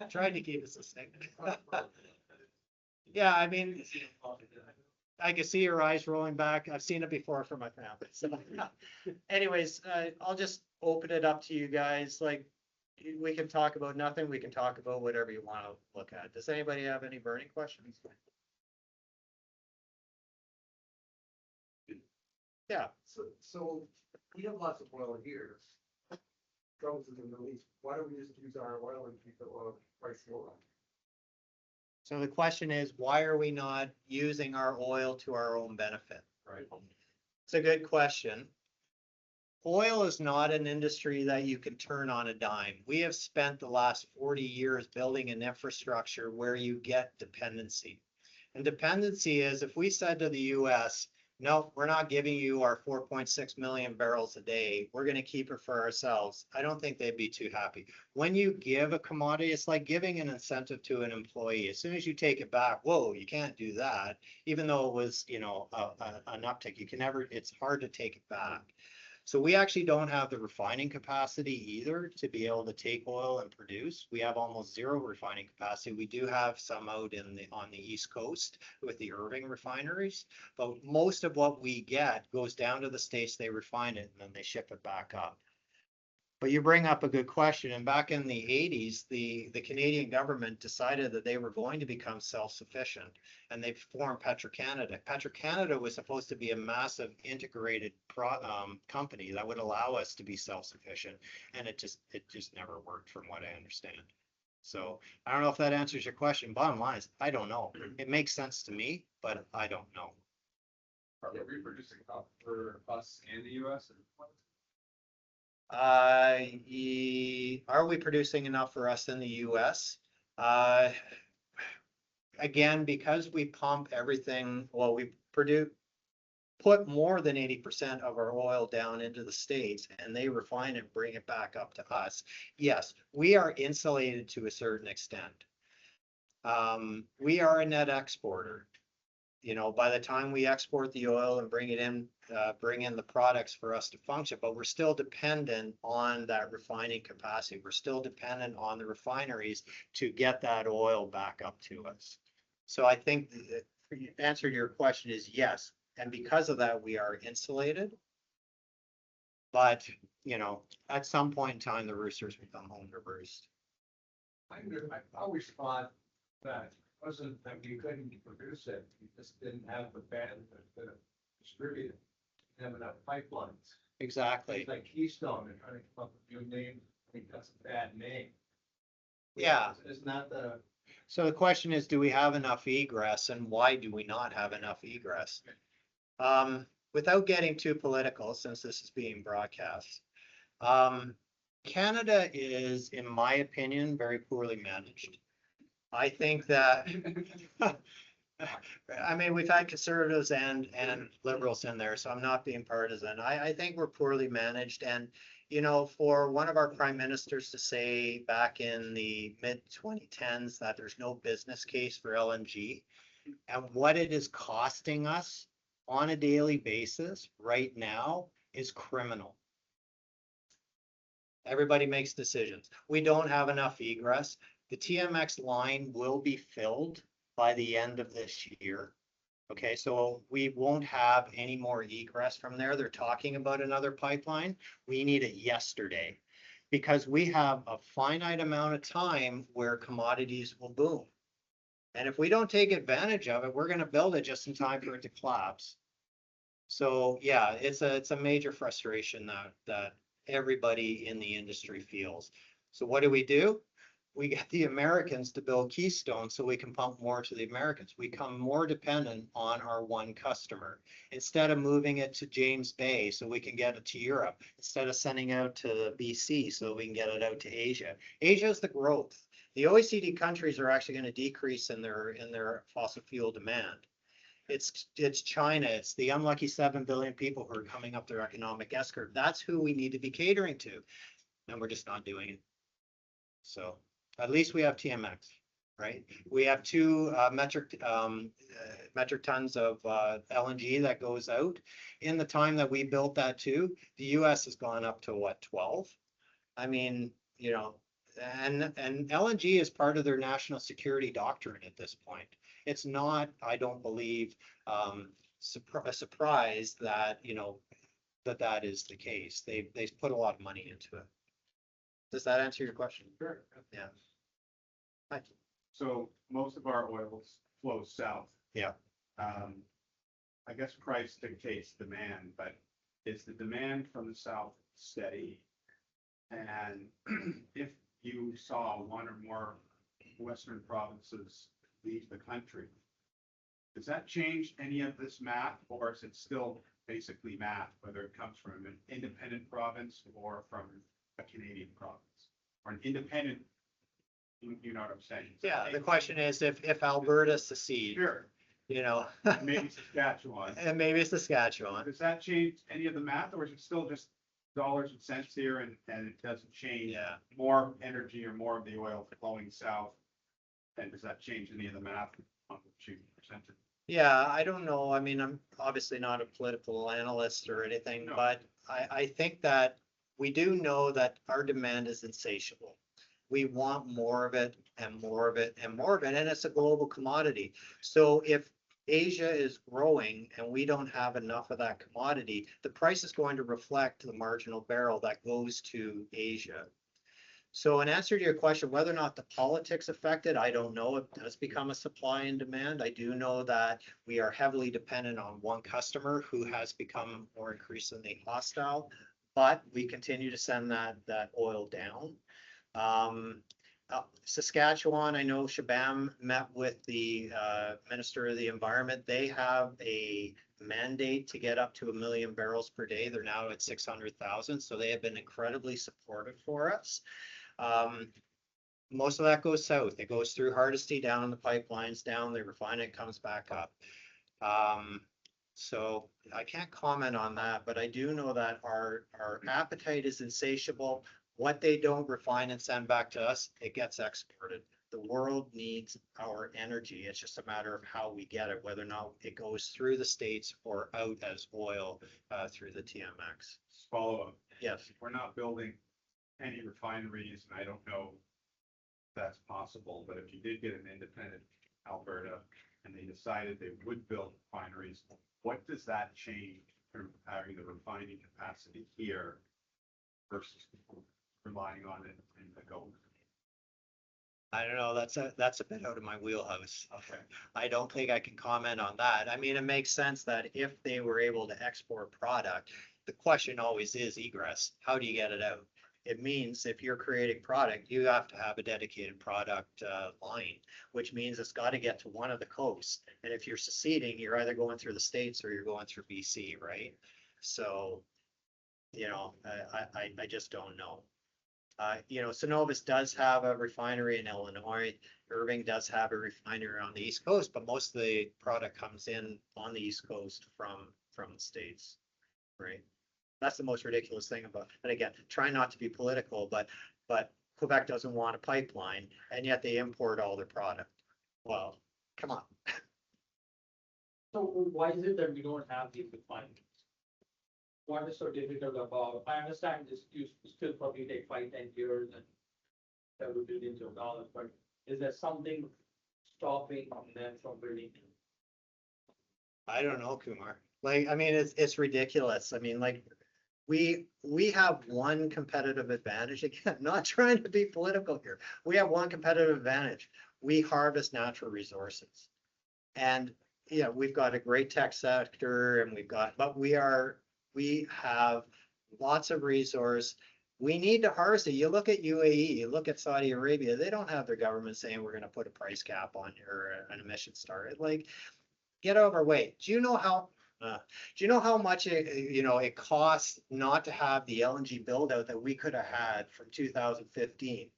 Trying to keep us a second. Yeah, I mean, I can see your eyes rolling back. I've seen it before from my family. So, anyways, I'll just open it up to you guys. Like, we can talk about nothing. We can talk about whatever you want to look at. Does anybody have any burning questions? Yeah. So we have lots of oil here. Troubles in the Middle East. Why don't we just use our oil and keep the oil price low? So the question is, why are we not using our oil to our own benefit? Right. It's a good question. Oil is not an industry that you can turn on a dime. We have spent the last 40 years building an infrastructure where you get dependency. And dependency is, if we said to the US, no, we're not giving you our 4.6 million barrels a day, we're going to keep it for ourselves, I don't think they'd be too happy. When you give a commodity, it's like giving an incentive to an employee. As soon as you take it back, whoa, you can't do that. Even though it was, you know, an uptick, you can never, it's hard to take it back. So we actually don't have the refining capacity either to be able to take oil and produce. We have almost zero refining capacity. We do have some out on the East Coast with the Irving refineries, but most of what we get goes down to the States, they refine it, and then they ship it back up. But you bring up a good question. And back in the 80s, the Canadian government decided that they were going to become self-sufficient, and they formed Petro-Canada. Petro-Canada was supposed to be a massive integrated company that would allow us to be self-sufficient, and it just never worked from what I understand. So I don't know if that answers your question. Bottom line is, I don't know. It makes sense to me, but I don't know. Are we producing enough for us and the US? Are we producing enough for us in the US? Again, because we pump everything, well, we put more than 80% of our oil down into the States, and they refine it, bring it back up to us. Yes, we are insulated to a certain extent. We are a net exporter. You know, by the time we export the oil and bring it in, bring in the products for us to function, but we're still dependent on that refining capacity. We're still dependent on the refineries to get that oil back up to us. So I think the answer to your question is yes. And because of that, we are insulated. But, you know, at some point in time, the roosters will come home to roost. I always thought that wasn't that we couldn't produce it, we just didn't have the bandwidth to distribute it, have enough pipelines. Exactly. It's like Keystone, they're trying to come up with a new name. I think that's a bad name. Yeah. It's not the. So the question is, do we have enough egress, and why do we not have enough egress? Without getting too political, since this is being broadcast, Canada is, in my opinion, very poorly managed. I think that, I mean, we've had conservatives and liberals in there, so I'm not being partisan. I think we're poorly managed and, you know, for one of our prime ministers to say back in the mid 2010s that there's no business case for LNG and what it is costing us on a daily basis right now is criminal. Everybody makes decisions. We don't have enough egress. The TMX line will be filled by the end of this year. Okay, so we won't have any more egress from there. They're talking about another pipeline. We need it yesterday because we have a finite amount of time where commodities will boom. And if we don't take advantage of it, we're going to build it just in time for it to collapse. So yeah, it's a major frustration that everybody in the industry feels. So what do? We get the Americans to build Keystone so we can pump more to the Americans. We become more dependent on our one customer. Instead of moving it to James Bay so we can get it to Europe, instead of sending out to BC so we can get it out to Asia. Asia is the growth. The OECD countries are actually going to decrease in their fossil fuel demand. It's China, it's the unlucky 7 billion people who are coming up their economic S-curve. That's who we need to be catering to. And we're just not doing it. So at least we have TMX, right? We have 2 metric tons of LNG that goes out. In the time that we built that too, the US has gone up to what, 12? I mean, you know, and LNG is part of their national security doctrine at this point. It's not, I don't believe, a surprise that, you know, that is the case. They put a lot of money into it. Does that answer your question? Sure. Yeah. So most of our oils flow south. Yeah. I guess price dictates demand, but is the demand from the south steady? And if you saw one or more western provinces leave the country, does that change any of this math, or is it still basically math, whether it comes from an independent province or from a Canadian province or an independent? You know what I'm saying? Yeah, the question is if Alberta secedes, Sure, you know, maybe Saskatchewan. and maybe it's Saskatchewan. Does that change any of the math, or is it still just dollars and cents here and it doesn't change? Yeah. More energy or more of the oil flowing south? And does that change any of the math on what you presented? Yeah, I don't know. I mean, I'm obviously not a political analyst or anything, No. but I think that we do know that our demand is insatiable. We want more of it and more of it and more of it, and it's a global commodity. So if Asia is growing and we don't have enough of that commodity, the price is going to reflect the marginal barrel that goes to Asia. So in answer to your question, whether or not the politics affect it, I don't know. It does become a supply and demand. I do know that we are heavily dependent on one customer who has become more increasingly hostile, but we continue to send that oil down. Saskatchewan, I know Shabam met with the Minister of the Environment. They have a mandate to get up to 1 million barrels per day. They're now at 600,000, so they have been incredibly supportive for us. Most of that goes south. It goes through Hardisty, down the pipelines, down, they refine it, comes back up. So I can't comment on that, but I do know that our appetite is insatiable. What they don't refine and send back to us, it gets exported. The world needs our energy. It's just a matter of how we get it, whether or not it goes through the States or out as oil through the TMX. Follow up. Yes. We're not building any refineries, and I don't know if that's possible, but if you did get an independent Alberta and they decided they would build refineries, what does that change from having the refining capacity here versus relying on it in the Gulf? I don't know, that's a bit out of my wheelhouse. Okay. I don't think I can comment on that. I mean, it makes sense that if they were able to export product, the question always is egress. How do you get it out? It means if you're creating product, you have to have a dedicated product line, which means it's got to get to one of the coasts. And if you're seceding, you're either going through the States or you're going through BC, right? So, you know, I just don't know. Cenovus does have a refinery in Illinois. Irving does have a refinery on the East Coast, but most of the product comes in on the East Coast from the States, right? That's the most ridiculous thing about, and again, try not to be political, but Quebec doesn't want a pipeline, and yet they import all their product. Well, come on. So why is it that we don't have these refinements? What is so difficult about, I understand this, you still probably take 5, 10 years and several billions of dollars, but is there something stopping them from building? I don't know, Kumar. Like, I mean, it's ridiculous. I mean, like, we have one competitive advantage. Again, not trying to be political here. We have one competitive advantage. We harvest natural resources. And yeah, we've got a great tech sector and but we have lots of resource. We need to harvest it. You look at UAE, you look at Saudi Arabia, they don't have their government saying we're going to put a price cap on or an emissions target. Like, get out of our way. Do you know how much it costs not to have the LNG build out that we could have had from 2015?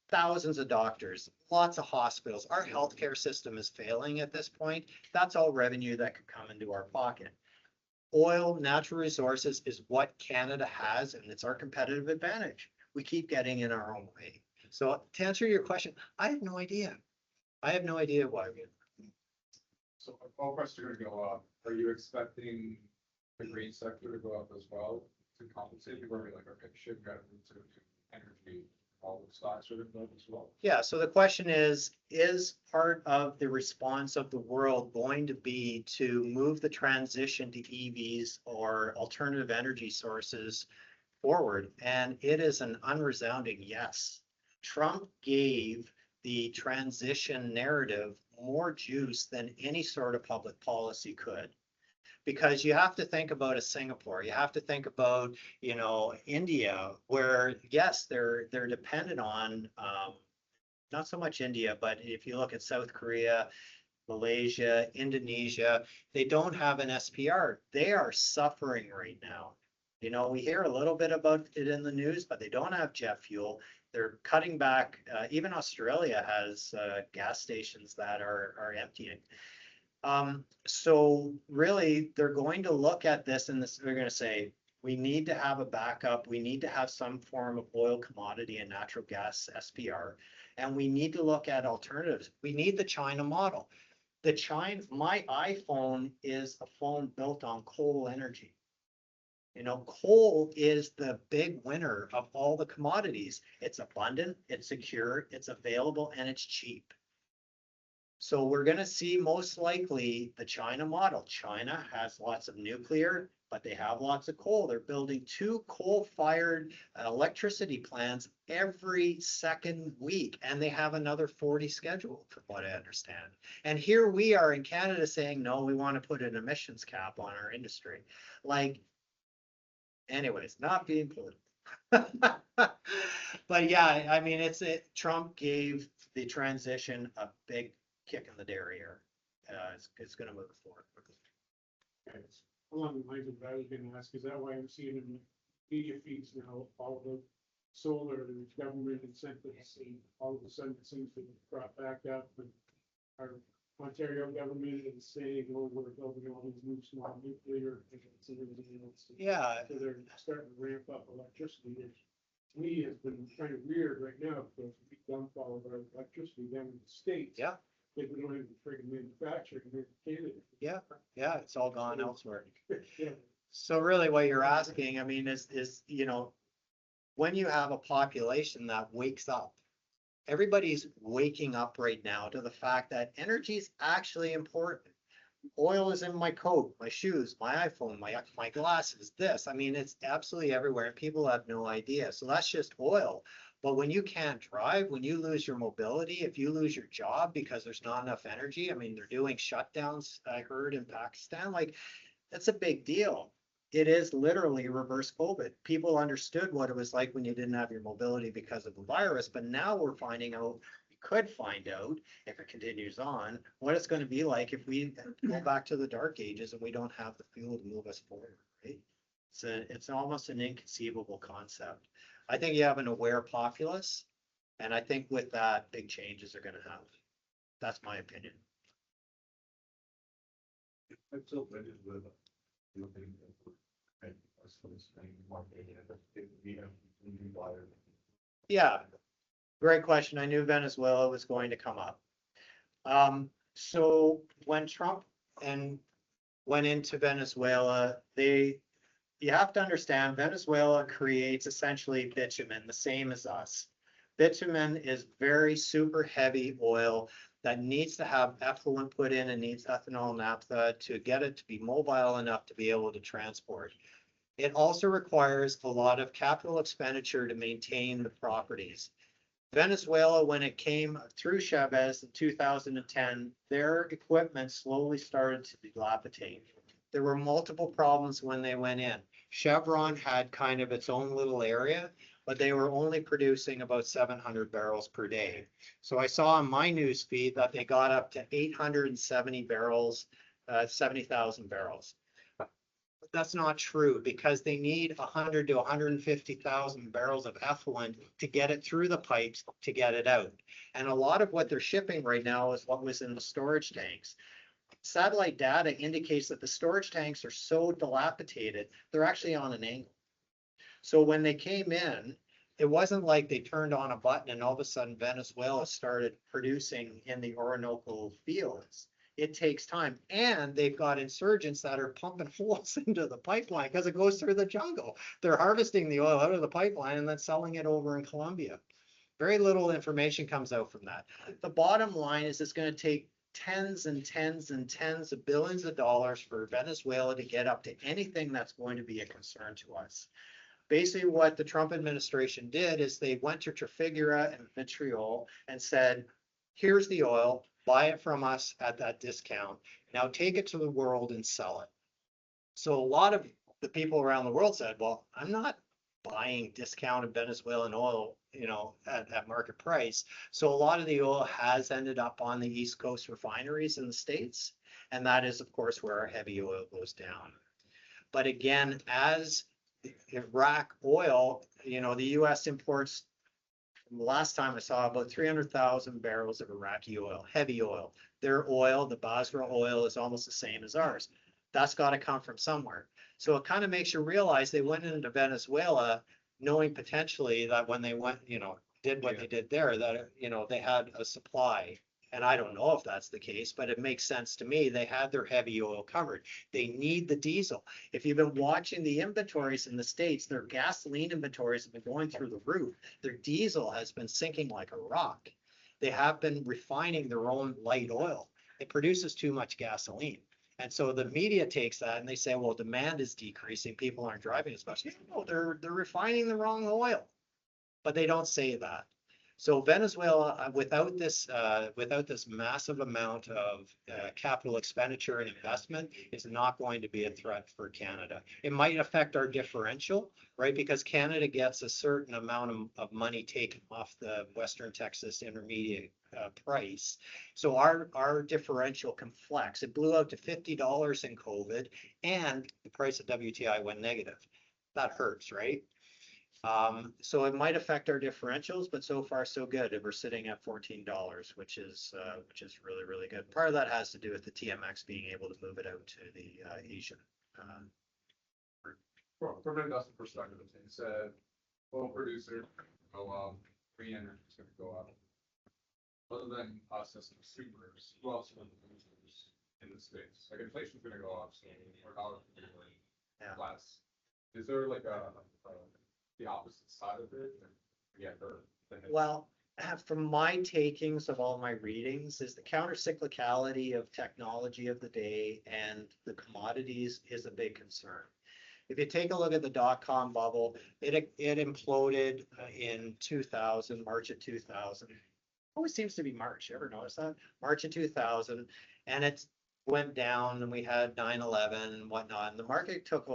Thousands of doctors, lots of hospitals. Our healthcare system is failing at this point. That's all revenue that could come into our pocket. Oil, natural resources is what Canada has, and it's our competitive advantage. We keep getting in our own way. So to answer your question, I have no idea. I have no idea why we. So if oil prices are gonna go up, are you expecting the green sector to go up as well to compensate? People are like, okay, shit, got to move to energy. All the stocks are gonna go up as well. Yeah, so the question is part of the response of the world going to be to move the transition to EVs or alternative energy sources forward? And it is an unresounding yes. Trump gave the transition narrative more juice than any sort of public policy could. Because you have to think about a Singapore, you have to think about, India, where yes, they're dependent on, not so much India, but if you look at South Korea, Malaysia, Indonesia, they don't have an SPR. They are suffering right now. We hear a little bit about it in the news, but they don't have jet fuel. They're cutting back. Even Australia has gas stations that are emptying. So really, they're going to look at this and they're going to say, we need to have a backup. We need to have some form of oil commodity and natural gas SPR. And we need to look at alternatives. We need the China model. My iPhone is a phone built on coal energy. Coal is the big winner of all the commodities. It's abundant, it's secure, it's available, and it's cheap. So we're going to see most likely the China model. China has lots of nuclear, but they have lots of coal. They're building 2 coal-fired electricity plants every second week, and they have another 40 scheduled, from what I understand. And here we are in Canada saying, no, we want to put an emissions cap on our industry. Like, anyways, not being political. But yeah, I mean, Trump gave the transition a big kick in the derriere. It's going to move forward quickly. Along the lines of what I was going to ask, is that why I'm seeing in the media feeds now, all the solar and government incentives, and all of a sudden it seems to be brought back up, and our Ontario government is saying, oh, we're building all these new small nuclear plants and everything else. Yeah. So they're starting to ramp up electricity, which to me has been kind of weird right now, because we downfall of our electricity down in the States. Yeah. Like we don't have the friggin' manufacturing here in Canada. Yeah, it's all gone elsewhere. Yeah. So really what you're asking, I mean, is, when you have a population that wakes up, everybody's waking up right now to the fact that energy is actually important. Oil is in my coat, my shoes, my iPhone, my glasses, this. I mean, it's absolutely everywhere and people have no idea. So that's just oil. But when you can't drive, when you lose your mobility, if you lose your job because there's not enough energy, I mean, they're doing shutdowns, I heard, in Pakistan, like, that's a big deal. It is literally reverse COVID. People understood what it was like when you didn't have your mobility because of the virus, but now we're finding out, we could find out, if it continues on, what it's going to be like if we go back to the dark ages and we don't have the fuel to move us forward, right? It's almost an inconceivable concept. I think you have an aware populace. And I think with that, big changes are gonna happen. That's my opinion. I'm so ready with looking at us for this thing, one day, if we have new buyer. Yeah, great question. I knew Venezuela was going to come up. So when Trump and went into Venezuela, you have to understand Venezuela creates essentially bitumen, the same as us. Bitumen is very super heavy oil that needs to have effluent put in and needs ethanol and naphtha to get it to be mobile enough to be able to transport. It also requires a lot of capital expenditure to maintain the properties. Venezuela, when it came through Chavez in 2010, their equipment slowly started to dilapidate. There were multiple problems when they went in. Chevron had kind of its own little area, but they were only producing about 700 barrels per day. So I saw on my news feed that they got up to 870 barrels, 70,000 barrels. That's not true because they need 100 to 150,000 barrels of effluent to get it through the pipes to get it out. And a lot of what they're shipping right now is what was in the storage tanks. Satellite data indicates that the storage tanks are so dilapidated, they're actually on an angle. So when they came in, it wasn't like they turned on a button and all of a sudden Venezuela started producing in the Orinoco fields. It takes time. And they've got insurgents that are pumping holes into the pipeline because it goes through the jungle. They're harvesting the oil out of the pipeline and then selling it over in Colombia. Very little information comes out from that. The bottom line is it's going to take tens and tens and tens of billions of dollars for Venezuela to get up to anything that's going to be a concern to us. Basically, what the Trump administration did is they went to Trafigura and Montreal and said, here's the oil, buy it from us at that discount. Now take it to the world and sell it. So a lot of the people around the world said, well, I'm not buying discounted Venezuelan oil, at market price. So a lot of the oil has ended up on the East Coast refineries in the States. And that is, of course, where our heavy oil goes down. But again, as Iraq oil, the US imports, last time I saw, about 300,000 barrels of Iraqi oil, heavy oil. Their oil, the Basra oil, is almost the same as ours. That's got to come from somewhere. So it kind of makes you realize they went into Venezuela knowing potentially that when they went, did what they did there, that, they had a supply. And I don't know if that's the case, but it makes sense to me. They had their heavy oil covered. They need the diesel. If you've been watching the inventories in the States, their gasoline inventories have been going through the roof. Their diesel has been sinking like a rock. They have been refining their own light oil. It produces too much gasoline. And so the media takes that and they say, well, demand is decreasing. People aren't driving as much. No, they're refining the wrong oil, but they don't say that. So Venezuela, without this massive amount of capital expenditure and investment, is not going to be a threat for Canada. It might affect our differential, right? Because Canada gets a certain amount of money taken off the Western Texas Intermediate price. So our differential can flex. It blew out to $50 in COVID, and the price of WTI went negative. That hurts, right? So it might affect our differentials, but so far so good. We're sitting at $14, which is really, really good. Part of that has to do with the TMX being able to move it out to the Asian. From an investment perspective, it's a oil producer go up, green energy is going to go up. Other than us as consumers, who else are the producers in the space? Like inflation is going to go up, so our dollars are going to be less. Is there like the opposite side of it? Well, from my takings of all my readings, is the counter cyclicality of technology of the day and the commodities is a big concern. If you take a look at the dot-com bubble, it imploded in 2000, March of 2000. Always seems to be March. You ever notice that? March of 2000, and it went down, and we had 9/11 and whatnot. And the market took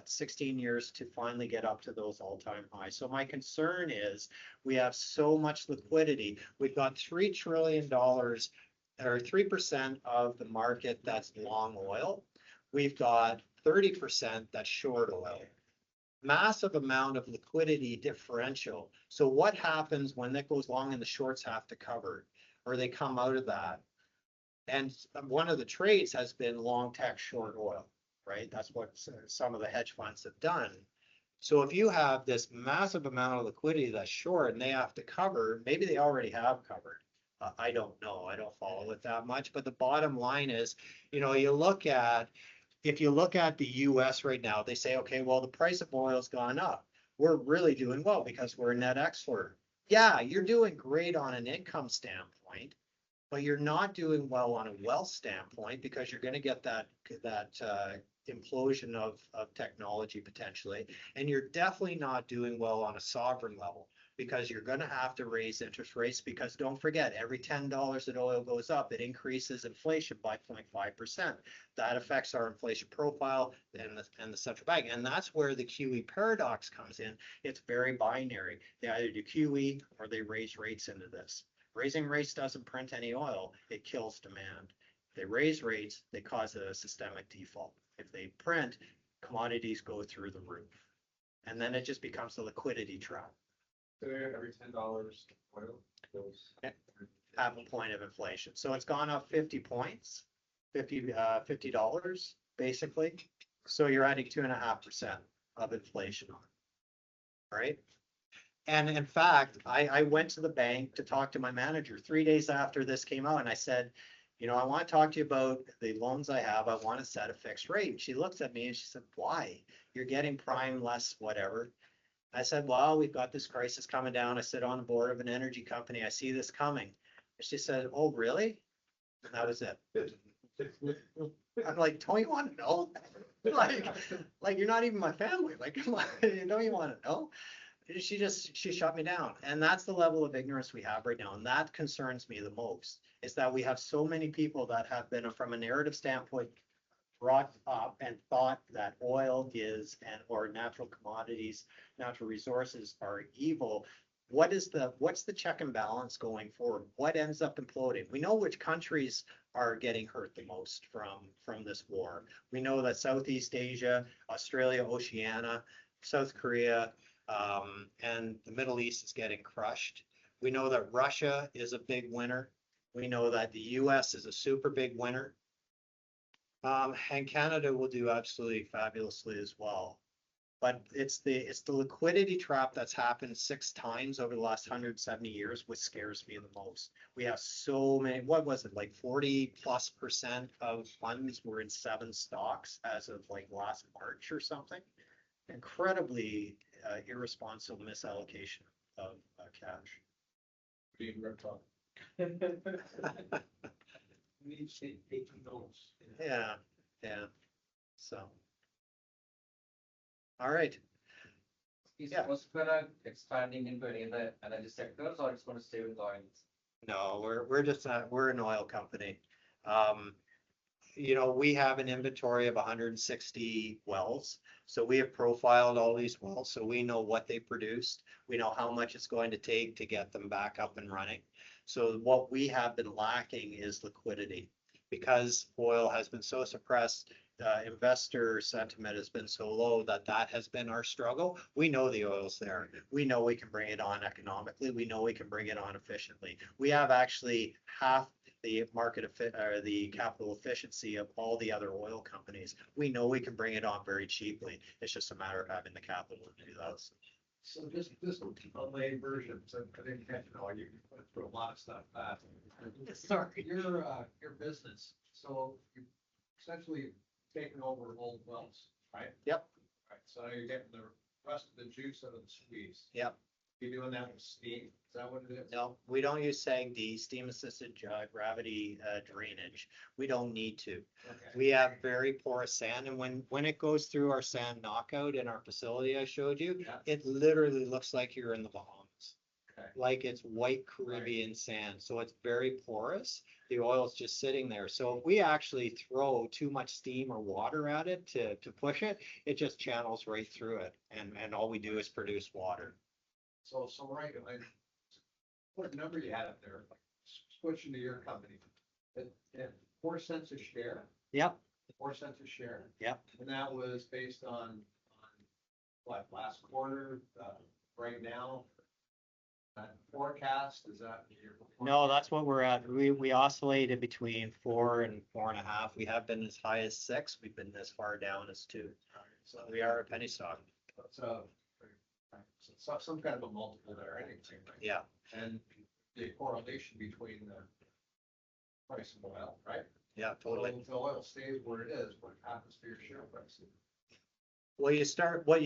16 years to finally get up to those all-time highs. So my concern is we have so much liquidity. We've got $3 trillion or 3% of the market that's long oil. We've got 30% that's short oil. massive amount of liquidity differential. So what happens when that goes long and the shorts have to cover, or they come out of that? And one of the trades has been long tech short oil, right? That's what some of the hedge funds have done. So if you have this massive amount of liquidity that's short and they have to cover, maybe they already have covered. I don't know. I don't follow it that much, but the bottom line is, you know, if you look at the US right now, they say, okay, well, the price of oil's gone up. We're really doing well because we're a net exporter. Yeah, you're doing great on an income standpoint, but you're not doing well on a wealth standpoint because you're going to get that implosion of technology potentially, and you're definitely not doing well on a sovereign level because you're going to have to raise interest rates because don't forget, every $10 that oil goes up, it increases inflation by 0.5%. That affects our inflation profile and the central bank, and that's where the QE paradox comes in. It's very binary. They either do QE or they raise rates into this. Raising rates doesn't print any oil, it kills demand. If they raise rates, they cause a systemic default. If they print, commodities go through the roof. And then it just becomes a liquidity trap. So every $10 oil goes. Half a point of inflation. So it's gone up 50 points, $50 basically. So you're adding 2.5% of inflation on it, right? And in fact, I went to the bank to talk to my manager 3 days after this came out, and I said, you know, I want to talk to you about the loans I have. I want to set a fixed rate. And she looks at me and she said, why? You're getting prime less, whatever. I said, well, we've got this crisis coming down. I sit on the board of an energy company. I see this coming. And she said, oh, really? And that was it. I'm like, don't you want to know? like you're not even my family. Like, come on, don't you want to know? She shut me down. And that's the level of ignorance we have right now. And that concerns me the most, is that we have so many people that have been, from a narrative standpoint, brought up and thought that oil is, or natural commodities, natural resources are evil. What's the check and balance going forward? What ends up imploding? We know which countries are getting hurt the most from this war. We know that Southeast Asia, Australia, Oceania, South Korea, and the Middle East is getting crushed. We know that Russia is a big winner. We know that the US is a super big winner. And Canada will do absolutely fabulously as well. But it's the liquidity trap that's happened 6 times over the last 170 years, which scares me the most. We have so many, what was it, like 40+% of funds were in 7 stocks as of like last March or something. Incredibly irresponsible misallocation of cash. Being ripped off. Need to take notes. Yeah. So. All right. Is Yeah. Prospera expanding into any other energy sectors or it's going to stay with oil? No, we're just we're an oil company. You know, we have an inventory of 160 wells. So we have profiled all these wells, so we know what they produced. We know how much it's going to take to get them back up and running. So what we have been lacking is liquidity. Because oil has been so suppressed, investor sentiment has been so low that has been our struggle. We know the oil's there. We know we can bring it on economically. We know we can bring it on efficiently. We have actually half the the capital efficiency of all the other oil companies. We know we can bring it on very cheaply. It's just a matter of having the capital to do that. So just a lay version, so I didn't catch it all, you went through a lot of stuff. Sorry. Your business, so you essentially taking over old wells, right? Yep. Right, so now you're getting the rest of the juice out of the squeeze. Yep. You're doing that with steam, is that what it is? No, we don't use SAGD, steam assisted gravity drainage. We don't need to. Okay. We have very porous sand, and when it goes through our sand knockout in our facility I showed you, Yeah. it literally looks like you're in the Bahamas. Okay. Like it's white Caribbean sand, so it's very porous. The oil's just sitting there. So if we actually throw too much steam or water at it to push it, it just channels right through it, and all we do is produce water. So right, what number you had up there, like switching to your company, at 4 cents a share, Yep. 4 cents a share. Yep. And that was based on what, quarter, right now? That forecast, is that your? No, that's what we're at. We oscillated between 4 and 4.5. We have been as high as 6. We've been as far down as 2. So we are a penny stock. So some kind of a multiple there anyway, right? Yeah. And the correlation between the price of oil, right? Yeah, totally. If the oil stays where it is, what happens to your share price? Well,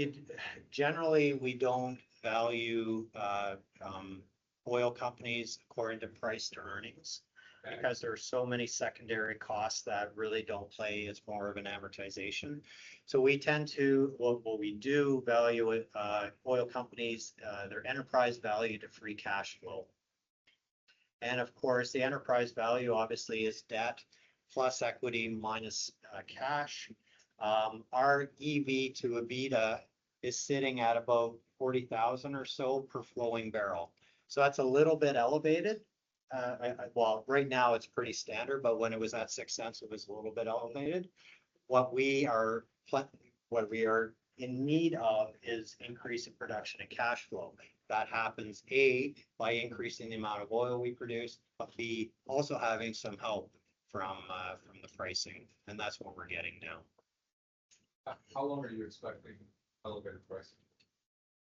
generally, we don't value, oil companies according to price to earnings. Because there are so many secondary costs that really don't play as more of an amortization. So we tend to, what we do value, oil companies, their enterprise value to free cash flow. And of course, the enterprise value obviously is debt plus equity minus cash. Our EV to EBITDA is sitting at about 40,000 or so per flowing barrel. So that's a little bit elevated. Well, right now it's pretty standard, but when it was at 6 cents, it was a little bit elevated. What we are in need of is increase in production and cash flow. That happens A, by increasing the amount of oil we produce, but B, also having some help from the pricing, and that's what we're getting now. How long are you expecting elevated pricing?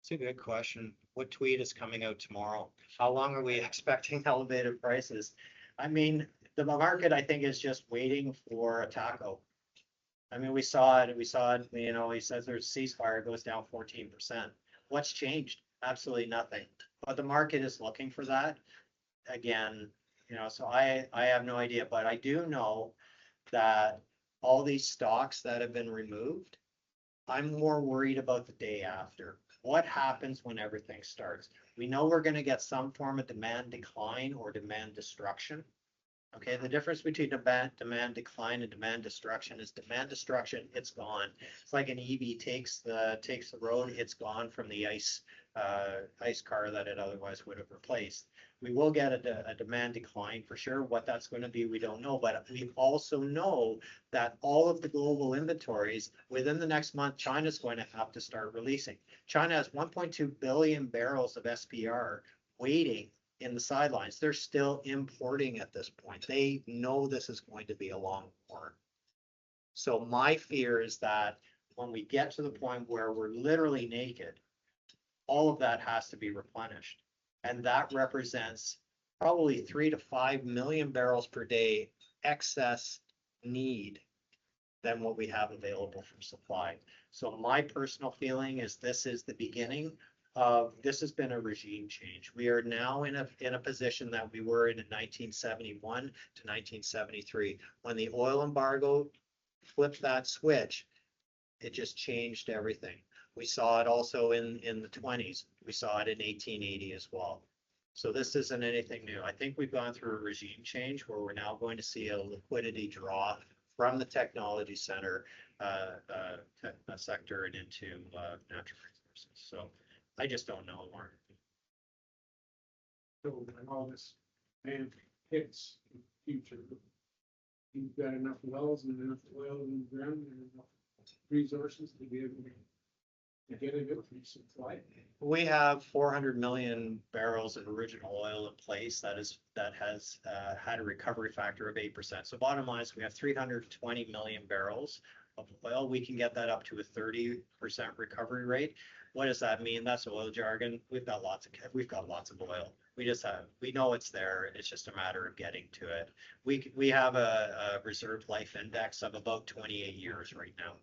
It's a good question. What tweet is coming out tomorrow? How long are we expecting elevated prices? I mean, the market, I think, is just waiting for a taco. I mean, we saw it, you know, he says there's a ceasefire, it goes down 14%. What's changed? Absolutely nothing. But the market is looking for that. Again, you know, so I have no idea, but I do know that all these stocks that have been removed, I'm more worried about the day after. What happens when everything starts? We know we're going to get some form of demand decline or demand destruction. Okay, the difference between demand decline and demand destruction is demand destruction, it's gone. It's like an EV takes the road, it's gone from the ice car that it otherwise would have replaced. We will get a demand decline for sure. What that's going to be, we don't know. But we also know that all of the global inventories within the next month, China's going to have to start releasing. China has 1.2 billion barrels of SPR waiting in the sidelines. They're still importing at this point. They know this is going to be a long war. So my fear is that when we get to the point where we're literally naked, all of that has to be replenished. And that represents probably 3 to 5 million barrels per day excess need than what we have available from supply. So my personal feeling is this is the beginning of, this has been a regime change. We are now in a position that we were in 1971 to 1973. When the oil embargo flipped that switch, it just changed everything. We saw it also in the 20s. We saw it in 1880 as well. So this isn't anything new. I think we've gone through a regime change where we're now going to see a liquidity draw from the technology sector and into natural resources. So I just don't know, Mark. So when all this demand hits in the future, you've got enough wells and enough oil in the ground and enough resources to be able to get it from supply. We have 400 million barrels of original oil in place that has had a recovery factor of 8%. So bottom line is we have 320 million barrels of oil. We can get that up to a 30% recovery rate. What does that mean? That's oil jargon. We've got lots of oil. We know it's there. It's just a matter of getting to it. We have a reserve life index of about 28 years right now.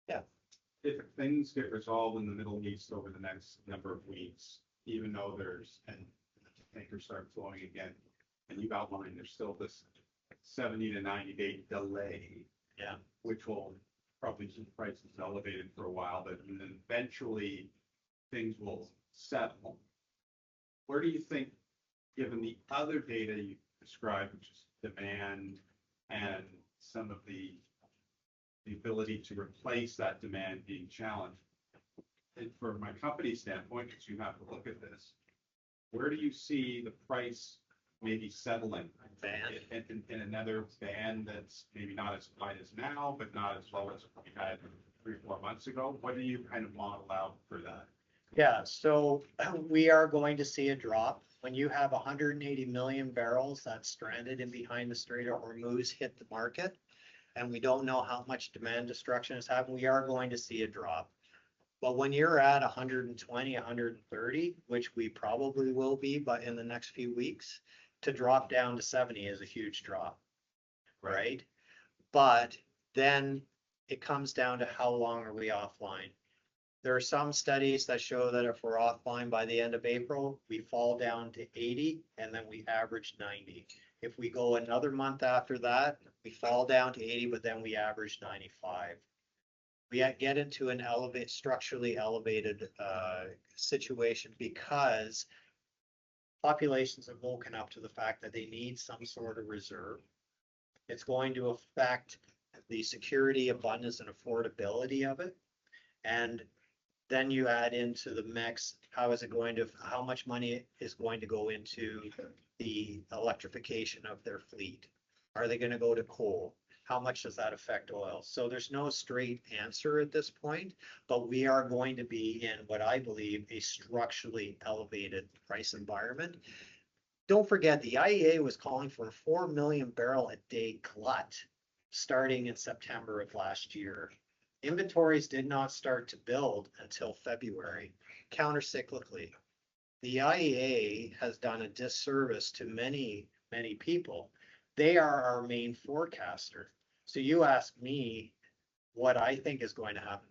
Yeah. If things get resolved in the Middle East over the next number of weeks, even though and tankers start flowing again, and you've outlined there's still this 70 to 90 day delay. Yeah. Which will probably keep prices elevated for a while, but then eventually things will settle. Where do you think, given the other data you described, which is demand and some of the ability to replace that demand being challenged, and from my company standpoint, because you have to look at this, where do you see the price maybe settling Band. in another band that's maybe not as wide as now, but not as low as we had 3 or 4 months ago? What do you kind of model out for that? Yeah, so we are going to see a drop. When you have 180 million barrels that's stranded in behind the Strait of Hormuz hit the market, and we don't know how much demand destruction has happened, we are going to see a drop. But when you're at 120, 130, which we probably will be, but in the next few weeks, to drop down to 70 is a huge drop, right? But then it comes down to how long are we offline? There are some studies that show that if we're offline by the end of April, we fall down to 80 and then we average 90. If we go another month after that, we fall down to 80, but then we average 95. We get into an structurally elevated situation because populations have woken up to the fact that they need some sort of reserve. It's going to affect the security, abundance, and affordability of it. And then you add into the mix, how much money is going to go into the electrification of their fleet? Are they going to go to coal? How much does that affect oil? So there's no straight answer at this point, but we are going to be in what I believe a structurally elevated price environment. Don't forget, the IEA was calling for a 4 million barrel a day glut starting in September of last year. Inventories did not start to build until February, countercyclically. The IEA has done a disservice to many, many people. They are our main forecaster. So you ask me what I think is going to happen.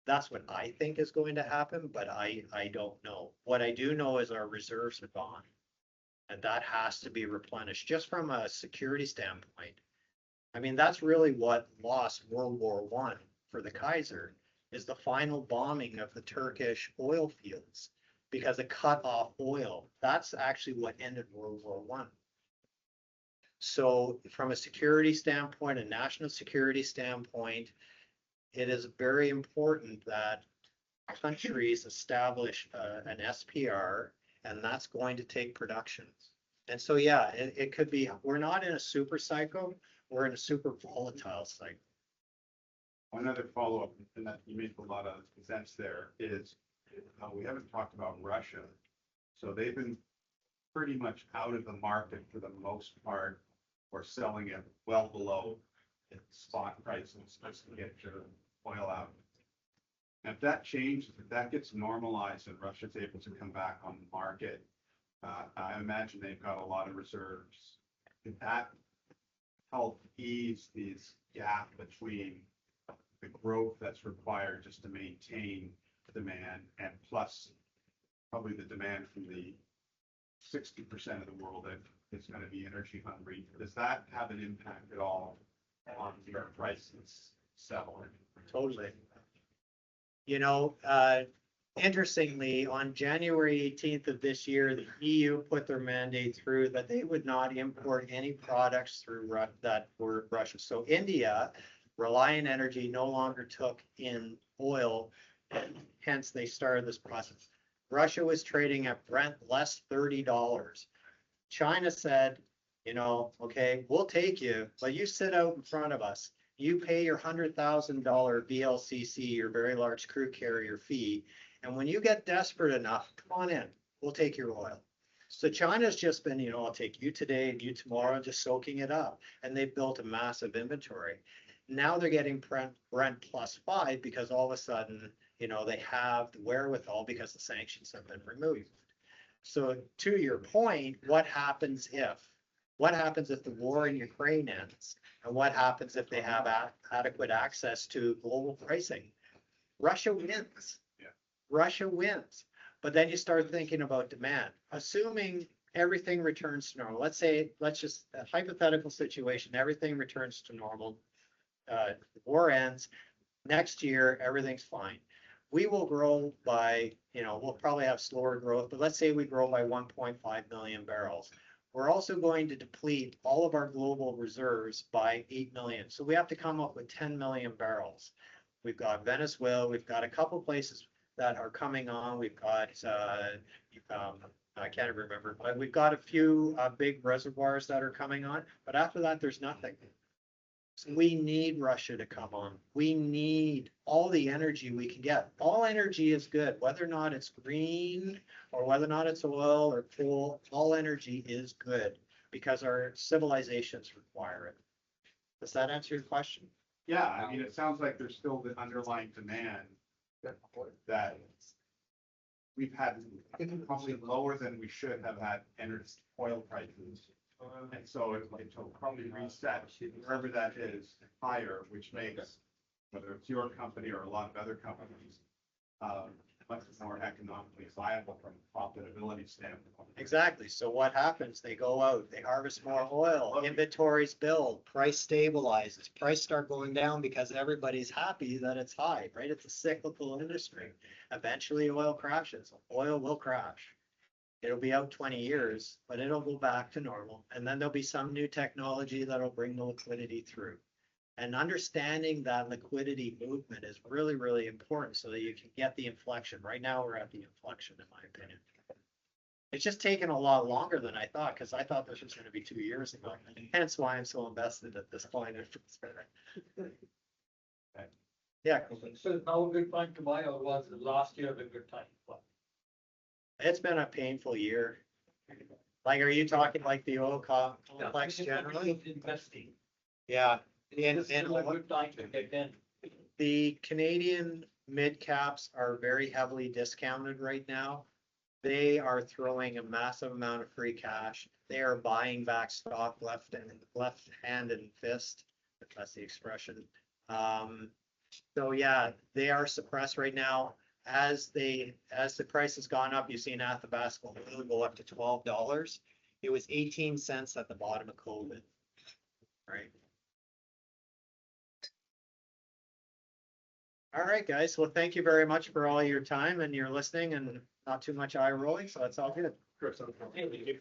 That's what I think is going to happen, but I don't know. What I do know is our reserves are gone. And that has to be replenished just from a security standpoint. I mean, that's really what lost World War I for the Kaiser, is the final bombing of the Turkish oil fields because it cut off oil. That's actually what ended World War I. So from a security standpoint, a national security standpoint, it is very important that countries establish an SPR, and that's going to take productions. And so, yeah, it could be, we're not in a super cycle, we're in a super volatile cycle. One other follow-up, and that you made a lot of sense there, is we haven't talked about Russia. So they've been pretty much out of the market for the most part, or selling it well below its spot prices just to get your oil out. And if that changes, if that gets normalized and Russia's able to come back on the market, I imagine they've got a lot of reserves. Could that help ease this gap between the growth that's required just to maintain demand and plus probably the demand from the 60% of the world that is going to be energy hungry? Does that have an impact at all on your prices settling? Totally. You know, interestingly, on January 18th of this year, the EU put their mandate through that they would not import any products through that were Russia. So India, Reliant Energy, no longer took in oil, and hence they started this process. Russia was trading at Brent less $30. China said, you know, okay, we'll take you, but you sit out in front of us. You pay your $100,000 VLCC, your very large crude carrier fee. And when you get desperate enough, come on in, we'll take your oil. So China's just been, you know, I'll take you today and you tomorrow, just soaking it up. And they've built a massive inventory. Now they're getting Brent plus 5 because all of a sudden, you know, they have the wherewithal because the sanctions have been removed. So to your point, what happens if the war in Ukraine ends? And what happens if they have adequate access to global pricing? Russia wins. Yeah. Russia wins. But then you start thinking about demand. Assuming everything returns to normal, let's just a hypothetical situation, everything returns to normal. The war ends. Next year, everything's fine. We will grow by, you know, we'll probably have slower growth, but let's say we grow by 1.5 million barrels. We're also going to deplete all of our global reserves by 8 million. So we have to come up with 10 million barrels. We've got Venezuela. We've got a couple places that are coming on. We've got I can't remember, but we've got a few big reservoirs that are coming on, but after that, there's nothing. So we need Russia to come on. We need all the energy we can get. All energy is good, whether or not it's green or whether or not it's oil or coal, all energy is good because our civilizations require it. Does that answer your question? Yeah, I mean, it sounds like there's still the underlying demand that we've had probably lower than we should have had energy oil prices. And so it'll probably reset wherever that is higher, which makes, whether it's your company or a lot of other companies, much more economically viable from a profitability standpoint. Exactly. So what happens? They go out, they harvest more oil, inventories build, price stabilizes, price start going down because everybody's happy that it's high, right? It's a cyclical industry. Eventually oil crashes. Oil will crash. It'll be out 20 years, but it'll go back to normal. And then there'll be some new technology that'll bring the liquidity through. And understanding that liquidity movement is really, really important so that you can get the inflection. Right now, we're at the inflection, in my opinion. It's just taken a lot longer than I thought, because I thought this was going to be 2 years ago. Hence why I'm so invested at this point. Yeah, So is now a good time to buy, or was the last year a good time? it's been a painful year. Like, are you talking like the oil complex generally? Investing. Yeah. This is still a good time to get in. The Canadian mid caps are very heavily discounted right now. They are throwing a massive amount of free cash. They are buying back stock left hand and fist, if that's the expression. So yeah, they are suppressed right now. As the price has gone up, you've seen Athabasca oil go up to $12. It was 18 cents at the bottom of COVID, right? All right, guys. Well, thank you very much for all your time and your listening and not too much eye rolling. So that's all good. Hey,